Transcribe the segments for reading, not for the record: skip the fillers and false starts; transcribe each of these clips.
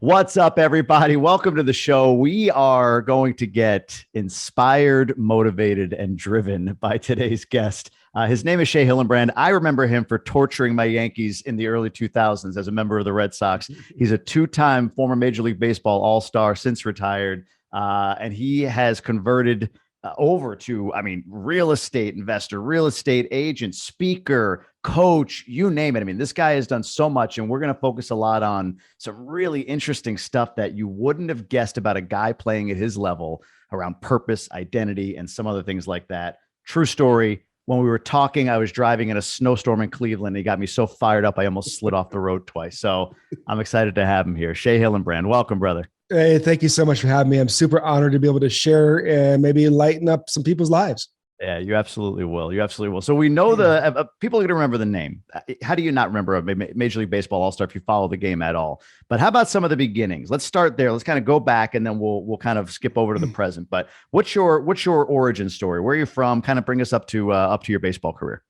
What's up, everybody? Welcome to the show. We are going to get inspired, motivated, and driven by today's guest. His name is Shea Hillenbrand. I remember him for torturing my Yankees in the early 2000s as a member of the Red Sox. He's a two-time former Major League Baseball All-Star, since retired, and he has converted over to, real estate investor, real estate agent, speaker, coach, you name it. This guy has done so much, and we're going to focus a lot on some really interesting stuff that you wouldn't have guessed about a guy playing at his level around purpose, identity, and some other things like that. True story. When we were talking, I was driving in a snowstorm in Cleveland. He got me so fired up, I almost slid off the road twice. So I'm excited to have him here. Shea Hillenbrand, welcome, brother. Hey, thank you so much for having me. I'm super honored to be able to share and maybe lighten up some people's lives. Yeah, you absolutely will. You absolutely will. So we know the people are going to remember the name. How do you not remember a Major League Baseball All-Star if you follow the game at all? But how about some of the beginnings? Let's start there. Let's kind of go back, and then we'll kind of skip over to the present. But what's your origin story? Where are you from? Kind of bring us up to your baseball career.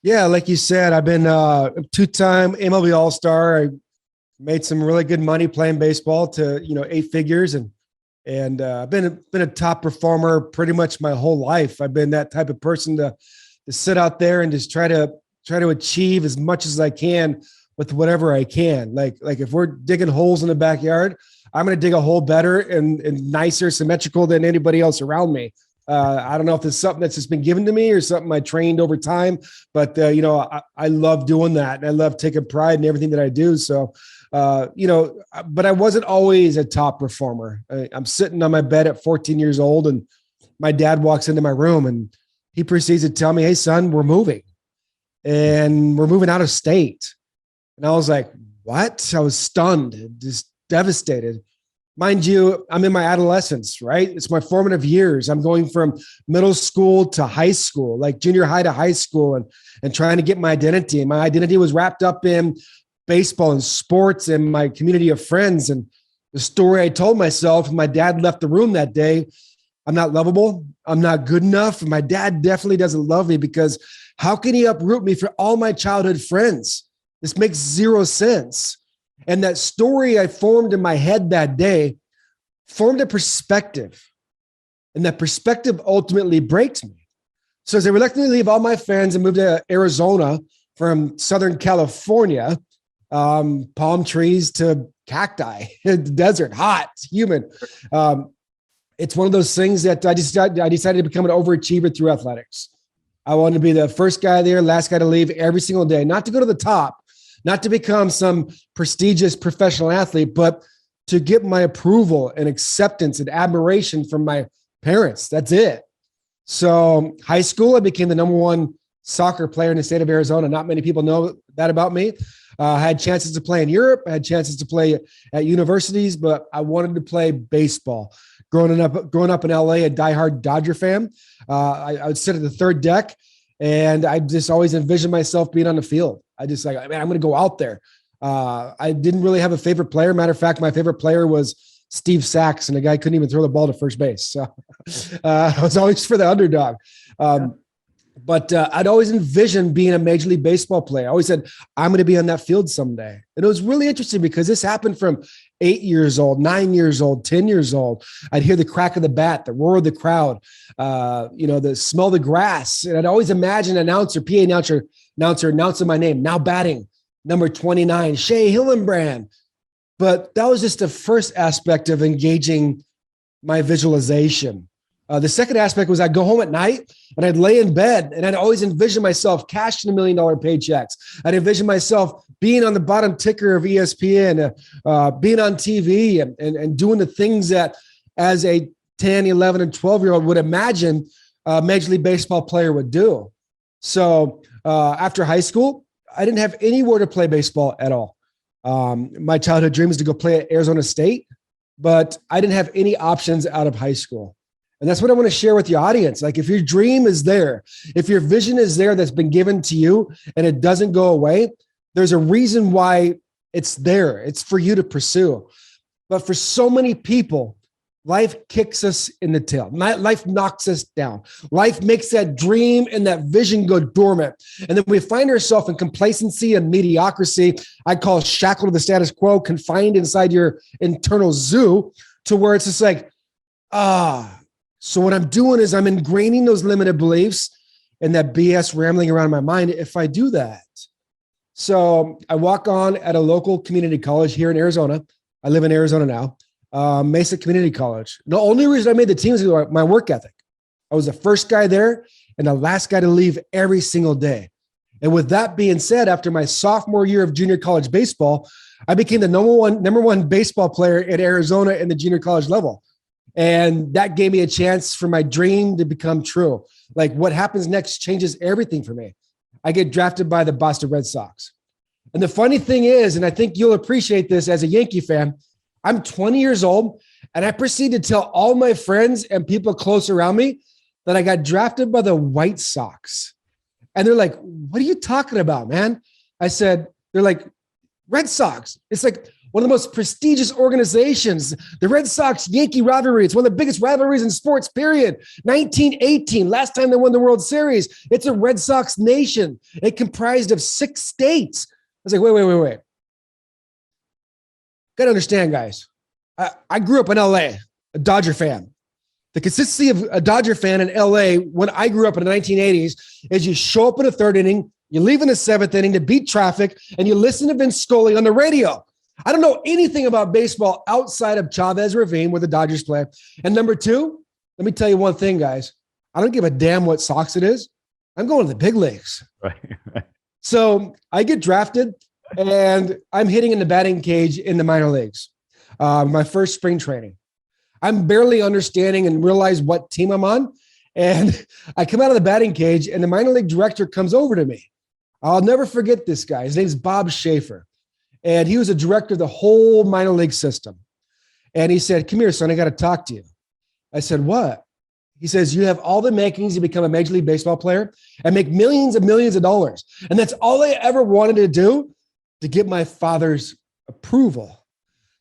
Yeah, like you said, I've been a two-time MLB All-Star. I made some really good money playing baseball to 8 figures, and I've been a top performer pretty much my whole life. I've been that type of person to sit out there and just try to achieve as much as I can with whatever I can. Like if we're digging holes in the backyard, I'm going to dig a hole better and nicer, symmetrical than anybody else around me. I don't know if it's something that's just been given to me or something I trained over time, but I love doing that, and I love taking pride in everything that I do. So, but I wasn't always a top performer. I'm sitting on my bed at 14 years old, and my dad walks into my room and he proceeds to tell me, "Hey, son, we're moving, and we're moving out of state." And I was like, "What?" I was stunned, just devastated. Mind you, I'm in my adolescence, right? It's my formative years. I'm going from middle school to high school, like junior high to high school, and trying to get my identity. And my identity was wrapped up in baseball and sports and my community of friends. And the story I told myself, my dad left the room that day, I'm not lovable. I'm not good enough. And my dad definitely doesn't love me, because how can he uproot me for all my childhood friends? This makes zero sense. And that story I formed in my head that day formed a perspective. And that perspective ultimately breaks me. So as I reluctantly leave all my friends and move to Arizona from Southern California, palm trees to cacti, the desert, hot, humid. It's one of those things that I decided to become an overachiever through athletics. I wanted to be the first guy there, last guy to leave every single day, not to go to the top, not to become some prestigious professional athlete, but to get my approval and acceptance and admiration from my parents. That's it. So high school, I became the #1 soccer player in the state of Arizona. Not many people know that about me. I had chances to play in Europe. I had chances to play at universities, but I wanted to play baseball. Growing up in LA, a diehard Dodger fan, I would sit at the third deck, and I just always envisioned myself being on the field. I just I'm going to go out there. I didn't really have a favorite player. Matter of fact, my favorite player was Steve Sachs, and the guy couldn't even throw the ball to first base. So I was always for the underdog. But I'd always envisioned being a Major League Baseball player. I always said, I'm going to be on that field someday. And it was really interesting because this happened from 8 years old, 9 years old, 10 years old. I'd hear the crack of the bat, the roar of the crowd, the smell of the grass. And I'd always imagine an announcer, PA announcer announcing my name, now batting, number 29, Shea Hillenbrand. But that was just the first aspect of engaging my visualization. The second aspect was I'd go home at night and I'd lay in bed, and I'd always envision myself cashing $1 million paychecks. I'd envision myself being on the bottom ticker of ESPN, being on TV and doing the things that as a 10, 11, and 12-year-old would imagine a Major League Baseball player would do. So after high school, I didn't have anywhere to play baseball at all. My childhood dream was to go play at Arizona State, but I didn't have any options out of high school. And that's what I want to share with the audience. Like, if your dream is there, if your vision is there that's been given to you and it doesn't go away, there's a reason why it's there. It's for you to pursue. But for so many people, life kicks us in the tail. Life knocks us down. Life makes that dream and that vision go dormant. And then we find ourselves in complacency and mediocrity. I call shackled to the status quo, confined inside your internal zoo, to where it's just like, so what I'm doing is I'm ingraining those limited beliefs and that BS rambling around in my mind if I do that. So I walk on at a local community college here in Arizona. I live in Arizona now. Mesa Community College. The only reason I made the team is my work ethic. I was the first guy there and the last guy to leave every single day. And with that being said, after my sophomore year of junior college baseball, I became the number one baseball player in Arizona in the junior college level. And that gave me a chance for my dream to become true. Like what happens next changes everything for me. I get drafted by the Boston Red Sox. And the funny thing is, and I think you'll appreciate this as a Yankee fan, I'm 20 years old, and I proceed to tell all my friends and people close around me that I got drafted by the White Sox. And they're like, what are you talking about, man? I said, they're like, Red Sox. It's like one of the most prestigious organizations. The Red Sox-Yankee rivalry. It's one of the biggest rivalries in sports, period. 1918, last time they won the World Series. It's a Red Sox nation. It comprised of 6 states. I was like, wait. Got to understand, guys. I grew up in LA, a Dodger fan. The consistency of a Dodger fan in LA when I grew up in the 1980s is you show up in the 3rd inning, you leave in the 7th inning to beat traffic, and you listen to Vince Scully on the radio. I don't know anything about baseball outside of Chavez Ravine where the Dodgers play. And number 2, let me tell you one thing, guys. I don't give a damn what Sox it is. I'm going to the big leagues. Right. So I get drafted. And I'm hitting in the batting cage in the minor leagues. My first spring training. I'm barely understanding and realize what team I'm on. And I come out of the batting cage and the minor league director comes over to me. I'll never forget this guy. His name's Bob Schaefer. And he was a director of the whole minor league system. And he said, come here, son, I got to talk to you. I said, what? He says, you have all the makings to become a Major League Baseball player and make millions of dollars. And that's all I ever wanted to do, to get my father's approval.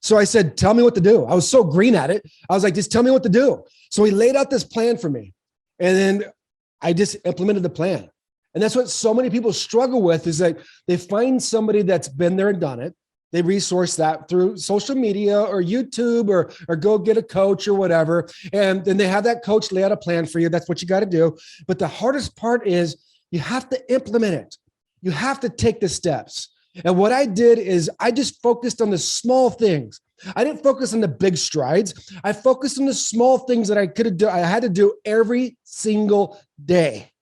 So I said, tell me what to do. I was so green at it. I was like, just tell me what to do. So he laid out this plan for me. And then I just implemented the plan. And that's what so many people struggle with, is that they find somebody that's been there and done it. They resource that through social media or YouTube or go get a coach or whatever. And then they have that coach lay out a plan for you. That's what you got to do. But the hardest part is you have to implement it. You have to take the steps. And what I did is I just focused on the small things. I didn't focus on the big strides. I focused on the small things that I had to do every single day.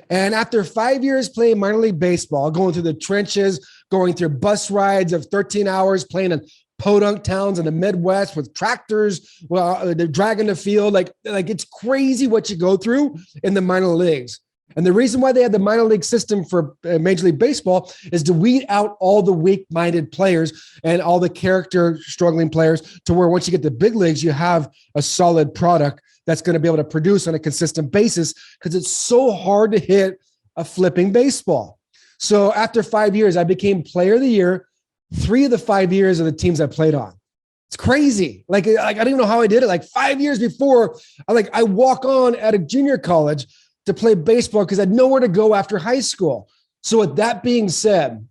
And after 5 years playing minor league baseball, going through the trenches, going through bus rides of 13 hours, playing in podunk towns in the Midwest with tractors, they're dragging the field. Like it's crazy what you go through in the minor leagues. And the reason why they had the minor league system for Major League Baseball is to weed out all the weak-minded players and all the character struggling players, to where once you get to big leagues, you have a solid product that's going to be able to produce on a consistent basis, because it's so hard to hit a flipping baseball. So after 5 years, I became player of the year 3 of the 5 years of the teams I played on. It's crazy. Like I don't even know how I did it. Like 5 years before, I walk on at a junior college to play baseball because I had nowhere to go after high school. So with that being said,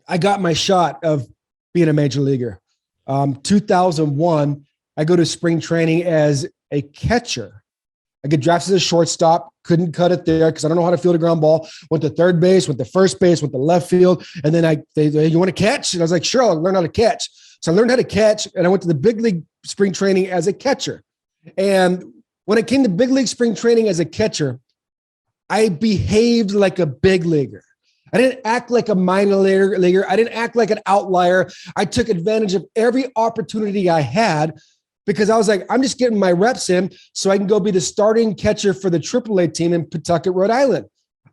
I got my shot of being a major leaguer. 2001, I go to spring training as a catcher. I get drafted as a shortstop, couldn't cut it there because I don't know how to field a ground ball. Went to third base, went to first base, went to left field. And then they you want to catch? And I was like, sure, I'll learn how to catch. So I learned how to catch, and I went to the big league spring training as a catcher. And when it came to big league spring training as a catcher, I behaved like a big leaguer. I didn't act like a minor leaguer. I didn't act like an outlier. I took advantage of every opportunity I had, because I was like, I'm just getting my reps in so I can go be the starting catcher for the AAA team in Pawtucket, Rhode Island.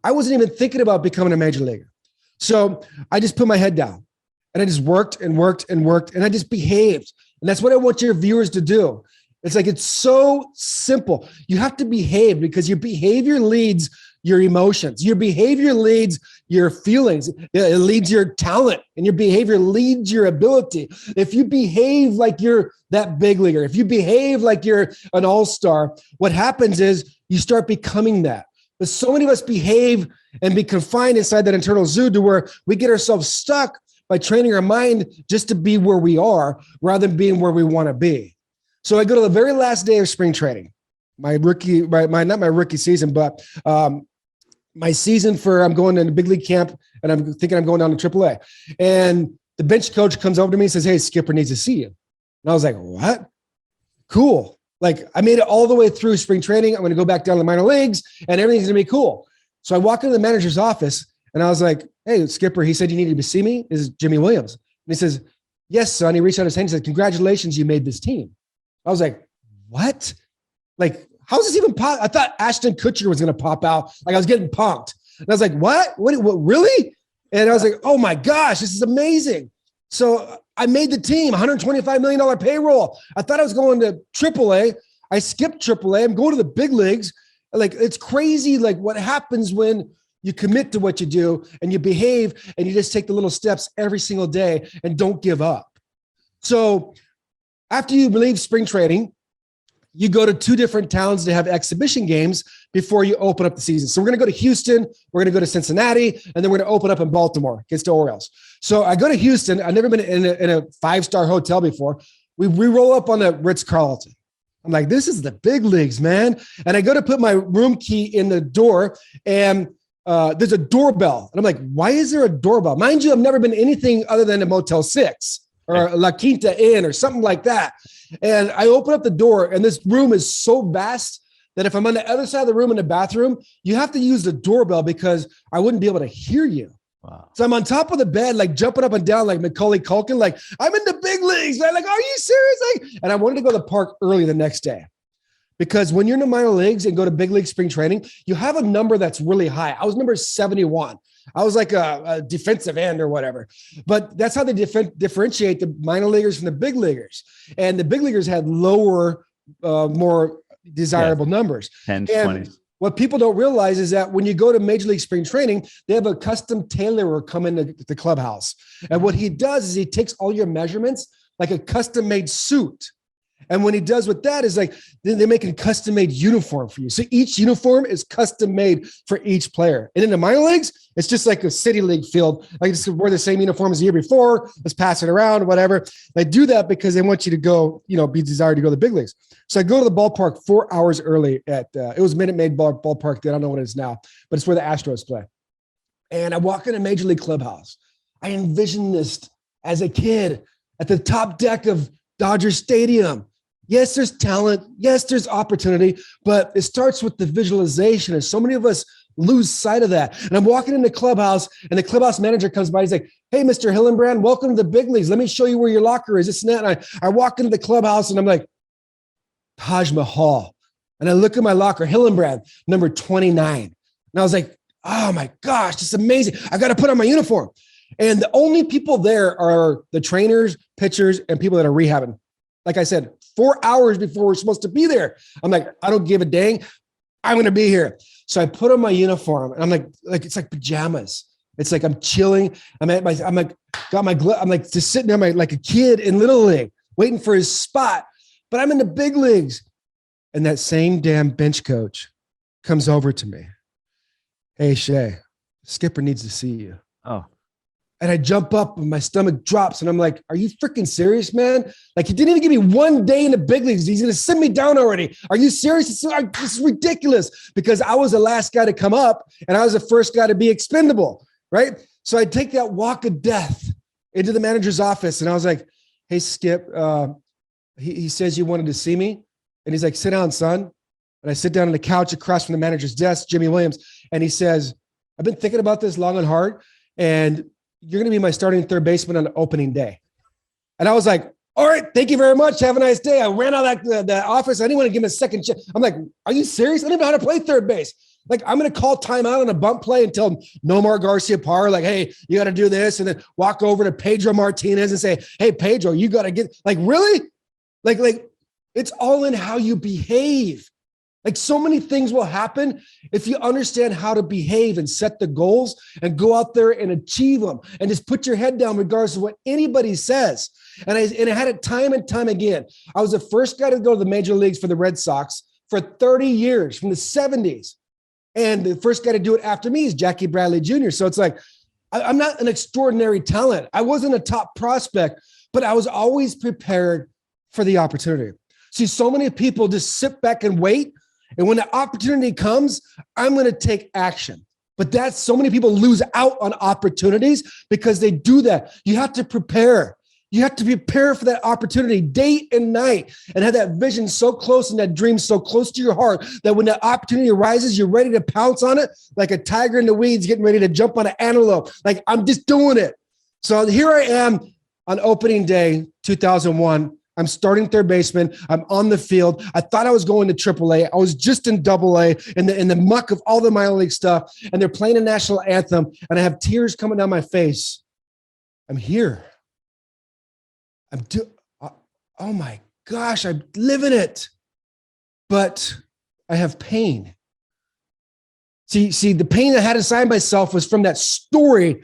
I wasn't even thinking about becoming a major leaguer. So I just put my head down and I just worked and I just behaved. And that's what I want your viewers to do. It's like, it's so simple. You have to behave, because your behavior leads your emotions. Your behavior leads your feelings. It leads your talent, and your behavior leads your ability. If you behave like you're that big leaguer, if you behave like you're an all-star, what happens is you start becoming that. But so many of us behave and be confined inside that internal zoo to where we get ourselves stuck by training our mind just to be where we are rather than being where we want to be. So I go to the very last day of spring training, not my rookie season, but my season I'm going to big league camp, and I'm thinking I'm going down to AAA. And the bench coach comes over to me and says, "Hey, Skipper needs to see you." And I was like, "What? Cool." Like, I made it all the way through spring training. I'm going to go back down to the minor leagues and everything's going to be cool. So I walk into the manager's office and I was like, "Hey, Skipper," he said, "you needed to see me." This is Jimmy Williams. And he says, "Yes, son." He reached out his hand and said, "Congratulations, you made this team." I was like, "What? Like, how's this even pop?" I thought Ashton Kutcher was going to pop out. Like, I was getting pumped. And I was like, what, really? And I was like, oh my gosh, this is amazing. So I made the team, $125 million payroll. I thought I was going to AAA. I skipped AAA. I'm going to the big leagues. Like, it's crazy. Like, what happens when you commit to what you do and you behave and you just take the little steps every single day and don't give up. So after you leave spring training, you go to 2 different towns to have exhibition games before you open up the season. So we're going to go to Houston, we're going to go to Cincinnati, and then we're going to open up in Baltimore against the Orioles. So I go to Houston. I've never been in a 5-star hotel before. We roll up on the Ritz-Carlton. I'm like, this is the big leagues, man. And I go to put my room key in the door, and there's a doorbell. And I'm like, why is there a doorbell? Mind you, I've never been anything other than a Motel 6 or a La Quinta Inn or something like that. And I open up the door, and this room is so vast that if I'm on the other side of the room in the bathroom, you have to use the doorbell because I wouldn't be able to hear you. Wow. So I'm on top of the bed, like jumping up and down like Macaulay Culkin, like, I'm in the big leagues, man. Like, are you serious? Like, and I wanted to go to the park early the next day because when you're in the minor leagues and go to big league spring training, you have a number that's really high. I was number 71. I was like a defensive end or whatever, but that's how they differentiate the minor leaguers from the big leaguers. And the big leaguers had lower, more desirable numbers. 10s, 20s. What people don't realize is that when you go to Major League Spring Training, they have a custom tailorer come into the clubhouse. And what he does is he takes all your measurements like a custom made suit. And when he does with that is like, they're making custom made uniform for you. So each uniform is custom made for each player. And in the minor leagues, it's just like a city league field. Like, just wear the same uniform as the year before. Let's pass it around, whatever. They do that because they want you to go, be desired to go to the big leagues. So I go to the ballpark 4 hours early at, it was Minute Maid ballpark. I don't know what it is now, but it's where the Astros play. And I walk in a Major League clubhouse. I envisioned this as a kid at the top deck of Dodger Stadium. Yes, there's talent. Yes, there's opportunity, but it starts with the visualization. And so many of us lose sight of that. And I'm walking in the clubhouse, and the clubhouse manager comes by. He's like, "Hey, Mr. Hillenbrand, welcome to the big leagues. Let me show you where your locker is." This and that. And I walk into the clubhouse, and I'm like, Taj Mahal. And I look at my locker, Hillenbrand, number 29. And I was like, oh my gosh, this is amazing. I got to put on my uniform. And the only people there are the trainers, pitchers, and people that are rehabbing. Like I said, 4 hours before we're supposed to be there. I'm like, I don't give a dang. I'm going to be here. So I put on my uniform, and I'm like, it's like pajamas. It's like I'm chilling. I'm got my glove. I'm like just sitting there like a kid in Little League, waiting for his spot. But I'm in the big leagues. And that same damn bench coach comes over to me. "Hey, Shea, Skipper needs to see you." Oh. And I jump up and my stomach drops, and I'm like, are you freaking serious, man? Like, he didn't even give me 1 day in the big leagues. He's going to send me down already. Are you serious? This is ridiculous, because I was the last guy to come up and I was the first guy to be expendable, right? So I take that walk of death into the manager's office, and I was like, "Hey, Skip, he says you wanted to see me." And he's like, "Sit down, son." And I sit down on the couch across from the manager's desk, Jimmy Williams. And he says, "I've been thinking about this long and hard, and you're going to be my starting third baseman on opening day." And I was like, "All right, thank you very much. Have a nice day." I ran out of the office. I didn't want to give him a second chance. I'm like, are you serious? I don't even know how to play third base. Like, I'm going to call timeout on a bump play and tell Nomar Garcia-Parra, like, "Hey, you got to do this." And then walk over to Pedro Martinez and say, "Hey, Pedro, you got to get," like, really? Like, it's all in how you behave. Like so many things will happen if you understand how to behave and set the goals and go out there and achieve them and just put your head down regardless of what anybody says. And I had it time and time again. I was the first guy to go to the major leagues for the Red Sox for 30 years from the 70s. And the first guy to do it after me is Jackie Bradley Jr. So it's like, I'm not an extraordinary talent. I wasn't a top prospect, but I was always prepared for the opportunity. See, so many people just sit back and wait. And when the opportunity comes, I'm going to take action. But that's so many people lose out on opportunities because they do that. You have to prepare. You have to prepare for that opportunity day and night and have that vision so close and that dream so close to your heart that when that opportunity arises, you're ready to pounce on it like a tiger in the weeds getting ready to jump on an antelope. Like, I'm just doing it. So here I am on opening day, 2001. I'm starting third baseman. I'm on the field. I thought I was going to AAA. I was just in AA in the muck of all the minor league stuff. And they're playing a national anthem. And I have tears coming down my face. I'm here. Oh my gosh, I'm living it. But I have pain. See, the pain I had inside myself was from that story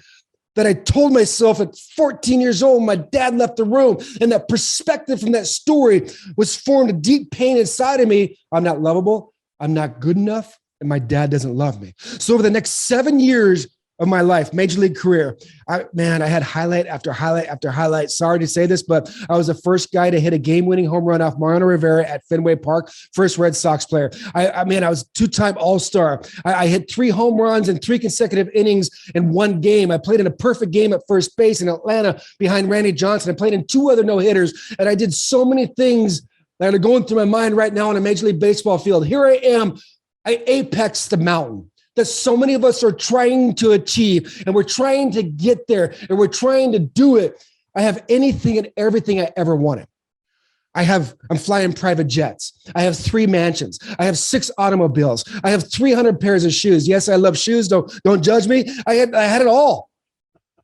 that I told myself at 14 years old. My dad left the room, and that perspective from that story was formed a deep pain inside of me. I'm not lovable. I'm not good enough, and my dad doesn't love me. So over the next 7 years of my life, major league career, I had highlight after highlight after highlight. Sorry to say this, but I was the first guy to hit a game-winning home run off Mariano Rivera at Fenway Park, first Red Sox player. I was two-time All-Star. I hit 3 home runs in 3 consecutive innings in 1 game. I played in a perfect game at first base in Atlanta behind Randy Johnson. I played in 2 other no-hitters, and I did so many things that are going through my mind right now on a Major League Baseball field. Here I am. I apex the mountain that so many of us are trying to achieve, and we're trying to get there, and we're trying to do it. I have anything and everything I ever wanted. I'm flying private jets. I have 3 mansions. I have 6 automobiles. I have 300 pairs of shoes. Yes, I love shoes. Don't judge me. I had it all,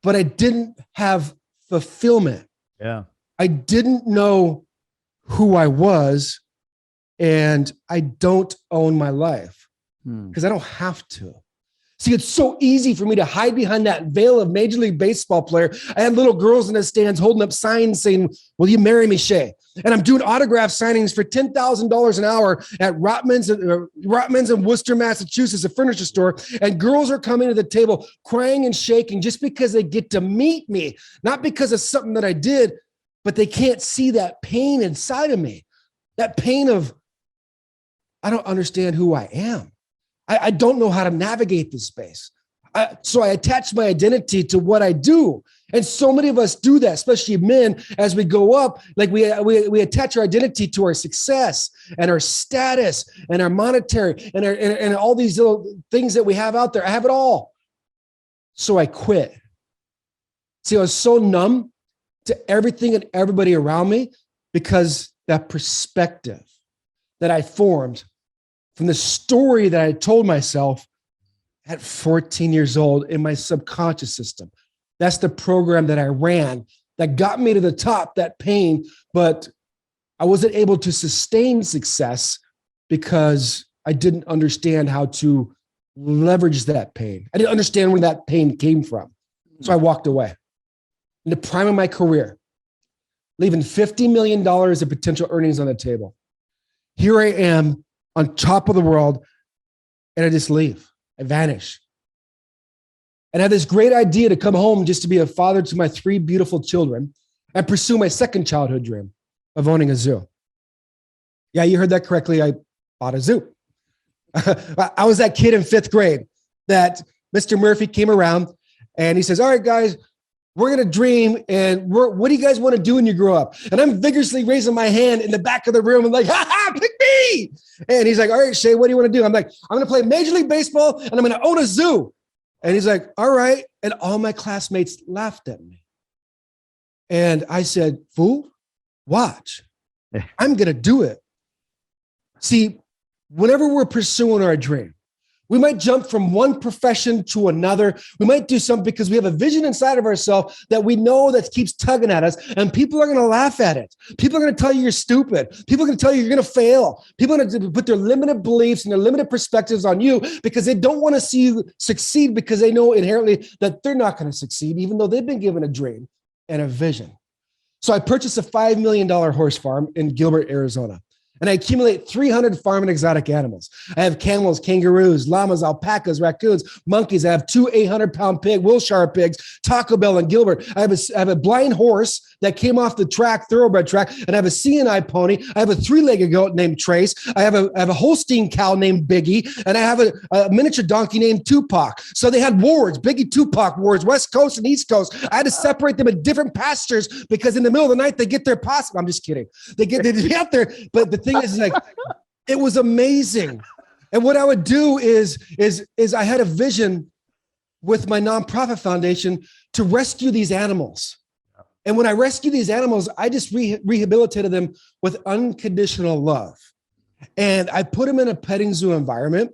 but I didn't have fulfillment. Yeah. I didn't know who I was, and I don't own my life. Because I don't have to. See, it's so easy for me to hide behind that veil of Major League Baseball player. I had little girls in the stands holding up signs saying, "Will you marry me, Shea?" And I'm doing autograph signings for $10,000 an hour at Rotman's in Worcester, Massachusetts, a furniture store. And girls are coming to the table crying and shaking just because they get to meet me, not because of something that I did, but they can't see that pain inside of me, that pain of, I don't understand who I am. I don't know how to navigate this space. So I attach my identity to what I do. And so many of us do that, especially men, as we go up, like we attach our identity to our success and our status and our monetary and all these little things that we have out there. I have it all. So I quit. See, I was so numb to everything and everybody around me because that perspective that I formed from the story that I told myself at 14 years old in my subconscious system. That's the program that I ran that got me to the top, that pain, but I wasn't able to sustain success because I didn't understand how to leverage that pain. I didn't understand where that pain came from. So I walked away. In the prime of my career, leaving $50 million of potential earnings on the table. Here I am on top of the world, and I just leave. I vanish. And I have this great idea to come home just to be a father to my 3 beautiful children and pursue my second childhood dream of owning a zoo. Yeah, you heard that correctly. I bought a zoo. I was that kid in 5th grade that Mr. Murphy came around and he says, "All right, guys, we're going to dream. And what do you guys want to do when you grow up?" And I'm vigorously raising my hand in the back of the room. I'm like, "Ha ha, pick me." And he's like, "All right, Shea, what do you want to do?" I'm like, "I'm going to play Major League Baseball and I'm going to own a zoo." And he's like, "All right." And all my classmates laughed at me. And I said, "Fool, watch. I'm going to do it." See, whenever we're pursuing our dream, We might jump from one profession to another. We might do something because we have a vision inside of ourselves that we know that keeps tugging at us, and people are going to laugh at it. People are going to tell you you're stupid. People are going to tell you you're going to fail. People are going to put their limited beliefs and their limited perspectives on you because they don't want to see you succeed, because they know inherently that they're not going to succeed, even though they've been given a dream and a vision. So I purchased a $5 million horse farm in Gilbert, Arizona. And I accumulate 300 farm and exotic animals. I have camels, kangaroos, llamas, alpacas, raccoons, monkeys. I have 2 800-pound pig, Wilshire pigs, Taco Bell in Gilbert. I have a blind horse that came off the track, thoroughbred track, and I have a C&I pony. I have a 3-legged goat named Trace. I have a Holstein cow named Biggie, and I have a miniature donkey named Tupac. So they had wards, Biggie, Tupac wards, West Coast and East Coast. I had to separate them in different pastures because in the middle of the night they get their possum. I'm just kidding. They get out there, but the thing is, like, it was amazing. And what I would do is I had a vision with my nonprofit foundation to rescue these animals. And when I rescue these animals, I just rehabilitated them with unconditional love. And I put them in a petting zoo environment.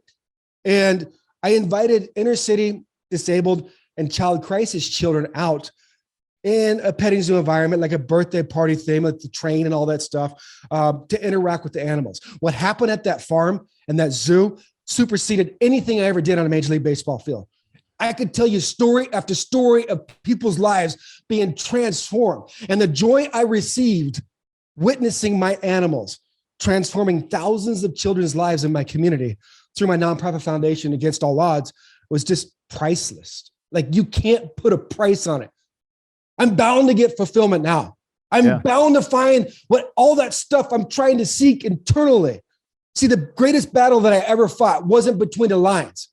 And I invited inner city disabled and child crisis children out in a petting zoo environment, like a birthday party thing, like the train and all that stuff, to interact with the animals. What happened at that farm and that zoo superseded anything I ever did on a Major League Baseball field. I could tell you story after story of people's lives being transformed, and the joy I received witnessing my animals transforming thousands of children's lives in my community through my nonprofit foundation Against All Odds was just priceless. Like, you can't put a price on it. I'm bound to get fulfillment now. I'm bound to find what all that stuff I'm trying to seek internally. See, the greatest battle that I ever fought wasn't between the lines,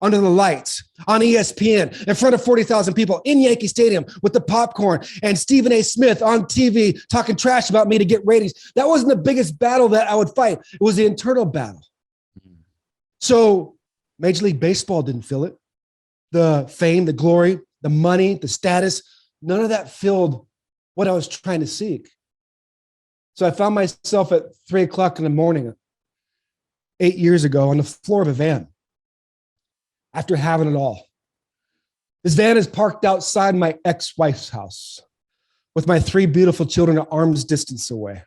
under the lights, on ESPN, in front of 40,000 people, in Yankee Stadium with the popcorn, and Stephen A. Smith on TV talking trash about me to get ratings. That wasn't the biggest battle that I would fight. It was the internal battle. So Major League Baseball didn't feel it. The fame, the glory, the money, the status, none of that filled what I was trying to seek. So I found myself at 3:00 in the morning, 8 years ago, on the floor of a van after having it all. This van is parked outside my ex-wife's house with my 3 beautiful children at arm's distance away.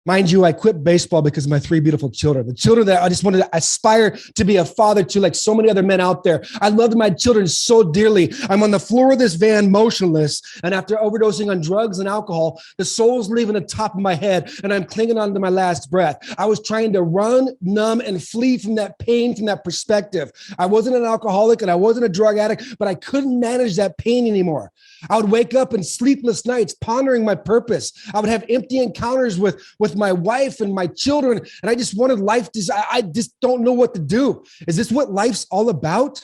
Mind you, I quit baseball because of my 3 beautiful children, the children that I just wanted to aspire to be a father to, like so many other men out there. I loved my children so dearly. I'm on the floor of this van, motionless, and after overdosing on drugs and alcohol, the soul's leaving the top of my head, and I'm clinging on to my last breath. I was trying to run, numb, and flee from that pain, from that perspective. I wasn't an alcoholic, and I wasn't a drug addict, but I couldn't manage that pain anymore. I would wake up in sleepless nights, pondering my purpose. I would have empty encounters with my wife and my children, and I just wanted life to, I just don't know what to do. Is this what life's all about?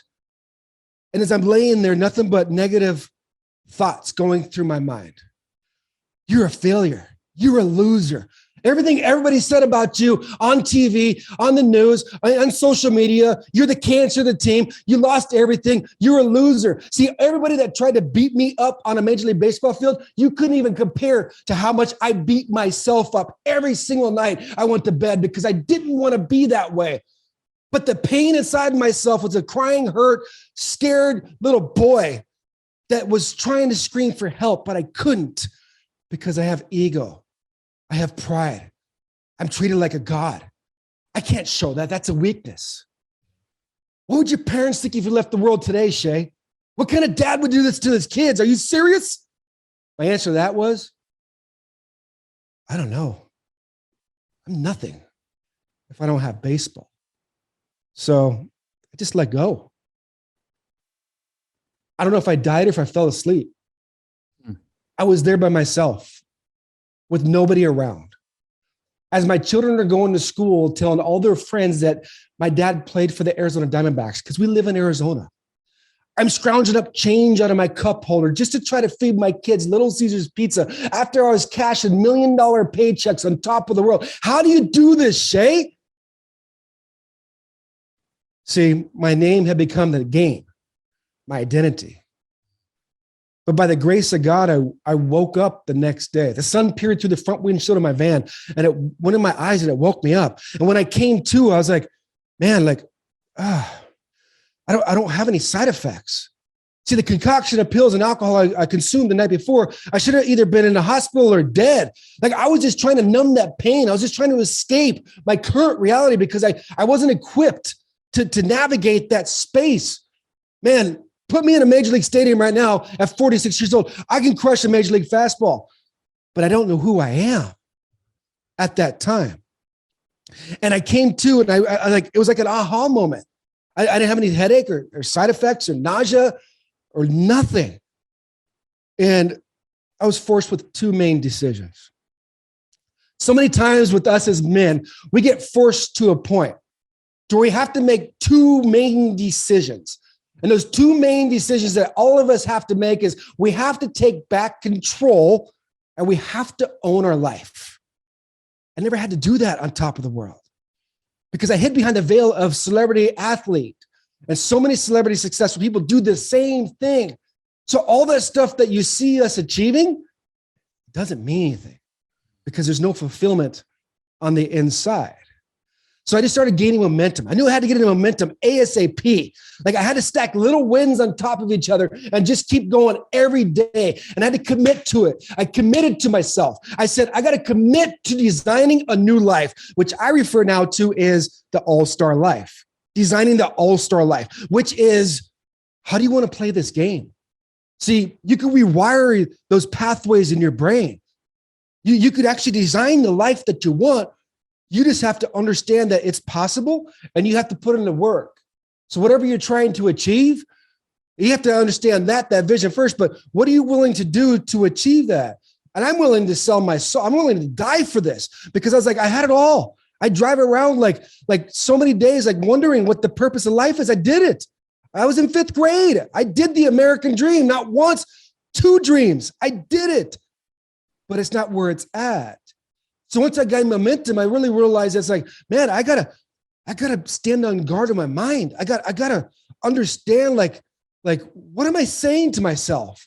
And as I'm laying there, nothing but negative thoughts going through my mind. You're a failure. You're a loser. Everything everybody said about you on TV, on the news, on social media, you're the cancer of the team. You lost everything. You're a loser. See, everybody that tried to beat me up on a Major League Baseball field, you couldn't even compare to how much I beat myself up every single night I went to bed because I didn't want to be that way. But the pain inside myself was a crying, hurt, scared little boy that was trying to scream for help, but I couldn't because I have ego. I have pride. I'm treated like a god. I can't show that. That's a weakness. What would your parents think if you left the world today, Shea? What kind of dad would do this to his kids? Are you serious? My answer to that was, I don't know. I'm nothing if I don't have baseball. So I just let go. I don't know if I died or if I fell asleep. I was there by myself, with nobody around. As my children are going to school, telling all their friends that my dad played for the Arizona Diamondbacks, because we live in Arizona. I'm scrounging up change out of my cup holder just to try to feed my kids Little Caesars pizza after I was cashing $1 million paychecks on top of the world. How do you do this, Shea? See, my name had become the game, my identity. But by the grace of God, I woke up the next day. The sun peered through the front windshield of my van, and it went in my eyes and it woke me up. And when I came to, I was like, man, like, I don't have any side effects. See, the concoction of pills and alcohol I consumed the night before, I should have either been in the hospital or dead. Like I was just trying to numb that pain. I was just trying to escape my current reality because I wasn't equipped to navigate that space. Man, put me in a major league stadium right now at 46 years old. I can crush a major league fastball, but I don't know who I am at that time. And I came to, and I like, it was like an aha moment. I didn't have any headache or side effects or nausea or nothing. And I was forced with two main decisions. So many times with us as men, we get forced to a point where we have to make two main decisions. And those two main decisions that all of us have to make is we have to take back control and we have to own our life. I never had to do that on top of the world because I hid behind the veil of celebrity athlete. And so many celebrity successful people do the same thing. So all that stuff that you see us achieving doesn't mean anything because there's no fulfillment on the inside. So I just started gaining momentum. I knew I had to get into momentum ASAP. Like I had to stack little wins on top of each other and just keep going every day. And I had to commit to it. I committed to myself. I said, I got to commit to designing a new life, which I refer now to as the All-Star life. Designing the All-Star life, which is, how do you want to play this game? See, you can rewire those pathways in your brain. You could actually design the life that you want. You just have to understand that it's possible and you have to put in the work. So whatever you're trying to achieve, you have to understand that vision first, but what are you willing to do to achieve that? And I'm willing to sell my soul. I'm willing to die for this because I was like, I had it all. I drive around like so many days, like wondering what the purpose of life is. I did it. I was in 5th grade. I did the American dream, not once, 2 dreams. I did it, but it's not where it's at. So once I got momentum, I really realized it's like, man, I gotta stand on guard in my mind. I gotta understand like, what am I saying to myself?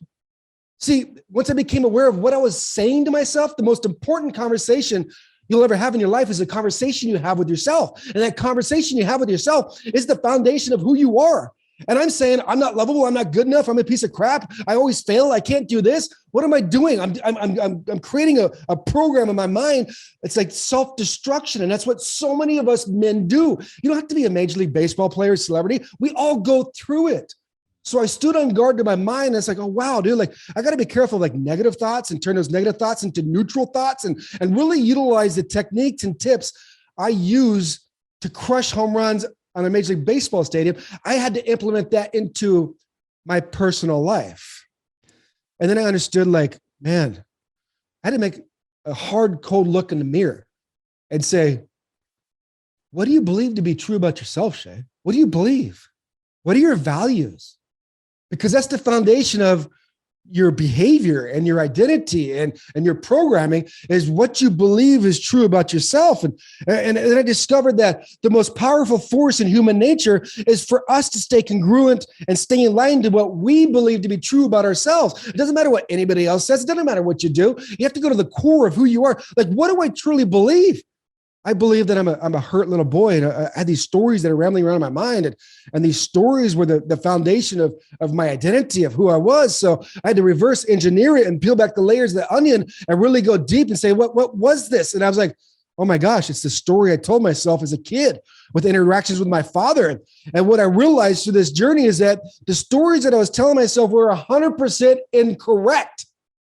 See, once I became aware of what I was saying to myself, the most important conversation you'll ever have in your life is a conversation you have with yourself. And that conversation you have with yourself is the foundation of who you are. And I'm saying, I'm not lovable. I'm not good enough. I'm a piece of crap. I always fail. I can't do this. What am I doing? I'm creating a program in my mind. It's like self-destruction. And that's what so many of us men do. You don't have to be a Major League Baseball player, celebrity. We all go through it. So I stood on guard to my mind. And it's like, oh, wow, dude, like I got to be careful of like negative thoughts and turn those negative thoughts into neutral thoughts and really utilize the techniques and tips I use to crush home runs on a Major League Baseball stadium. I had to implement that into my personal life. And then I understood like, man, I had to make a hard, cold look in the mirror and say, what do you believe to be true about yourself, Shea? What do you believe? What are your values? Because that's the foundation of your behavior and your identity and your programming is what you believe is true about yourself. And I discovered that the most powerful force in human nature is for us to stay congruent and stay in line to what we believe to be true about ourselves. It doesn't matter what anybody else says. It doesn't matter what you do. You have to go to the core of who you are. Like, what do I truly believe? I believe that I'm a hurt little boy, and I had these stories that are rambling around in my mind, and these stories were the foundation of my identity, of who I was. So I had to reverse engineer it and peel back the layers of the onion and really go deep and say, what was this? And I was like, oh my gosh, it's the story I told myself as a kid with interactions with my father. And what I realized through this journey is that the stories that I was telling myself were 100% incorrect.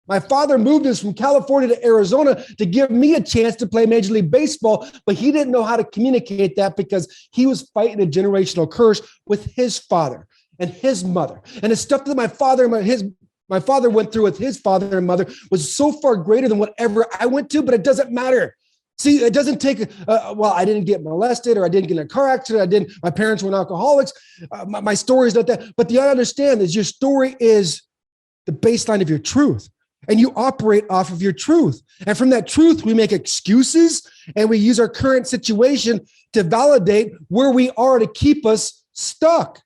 My father moved us from California to Arizona to give me a chance to play Major League Baseball, but he didn't know how to communicate that because he was fighting a generational curse with his father and his mother. And the stuff that my father went through with his father and mother was so far greater than whatever I went to, but it doesn't matter. See, it doesn't take, I didn't get molested or I didn't get in a car accident. My parents were alcoholics. My story is not that. But you understand is your story is the baseline of your truth. And you operate off of your truth. And from that truth, we make excuses and we use our current situation to validate where we are to keep us stuck.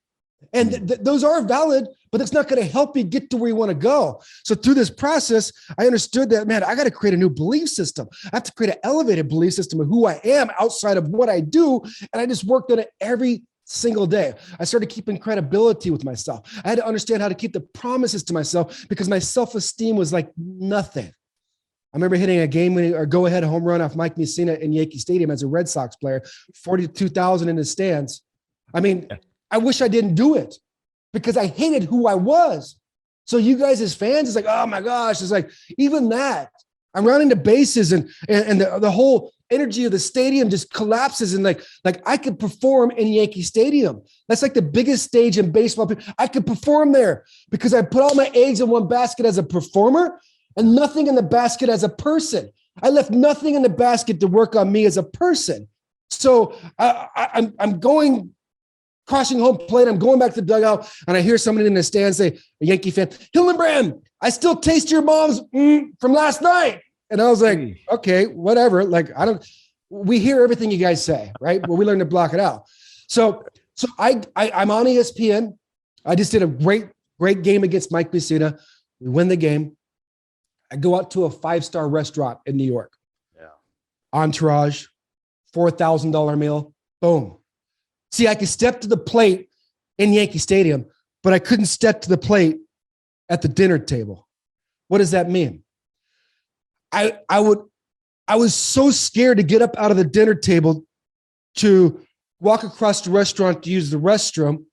And those are valid, but it's not going to help you get to where you want to go. So through this process, I understood that, man, I got to create a new belief system. I have to create an elevated belief system of who I am outside of what I do. And I just worked on it every single day. I started keeping credibility with myself. I had to understand how to keep the promises to myself because my self-esteem was like nothing. I remember hitting a game-winning or go-ahead home run off Mike Mussina in Yankee Stadium as a Red Sox player, 42,000 in the stands. I mean, I wish I didn't do it because I hated who I was. So you guys as fans, it's like, oh my gosh, it's like, even that. I'm rounding the bases and the whole energy of the stadium just collapses. And like I could perform in Yankee Stadium. That's like the biggest stage in baseball. I could perform there because I put all my eggs in one basket as a performer and nothing in the basket as a person. I left nothing in the basket to work on me as a person. So I'm going, crossing home plate. I'm going back to the dugout and I hear somebody in the stand say, a Yankee fan, Hillenbrand, I still taste your mom's from last night. And I was like, okay, whatever. Like, we hear everything you guys say, right? Well, we learn to block it out. So I'm on ESPN. I just did a great game against Mike Mussina. We win the game. I go out to a 5-star restaurant in New York. Yeah. Entourage, $4,000 meal. Boom. See, I could step to the plate in Yankee Stadium, but I couldn't step to the plate at the dinner table. What does that mean? I was so scared to get up out of the dinner table to walk across the restaurant to use the restroom.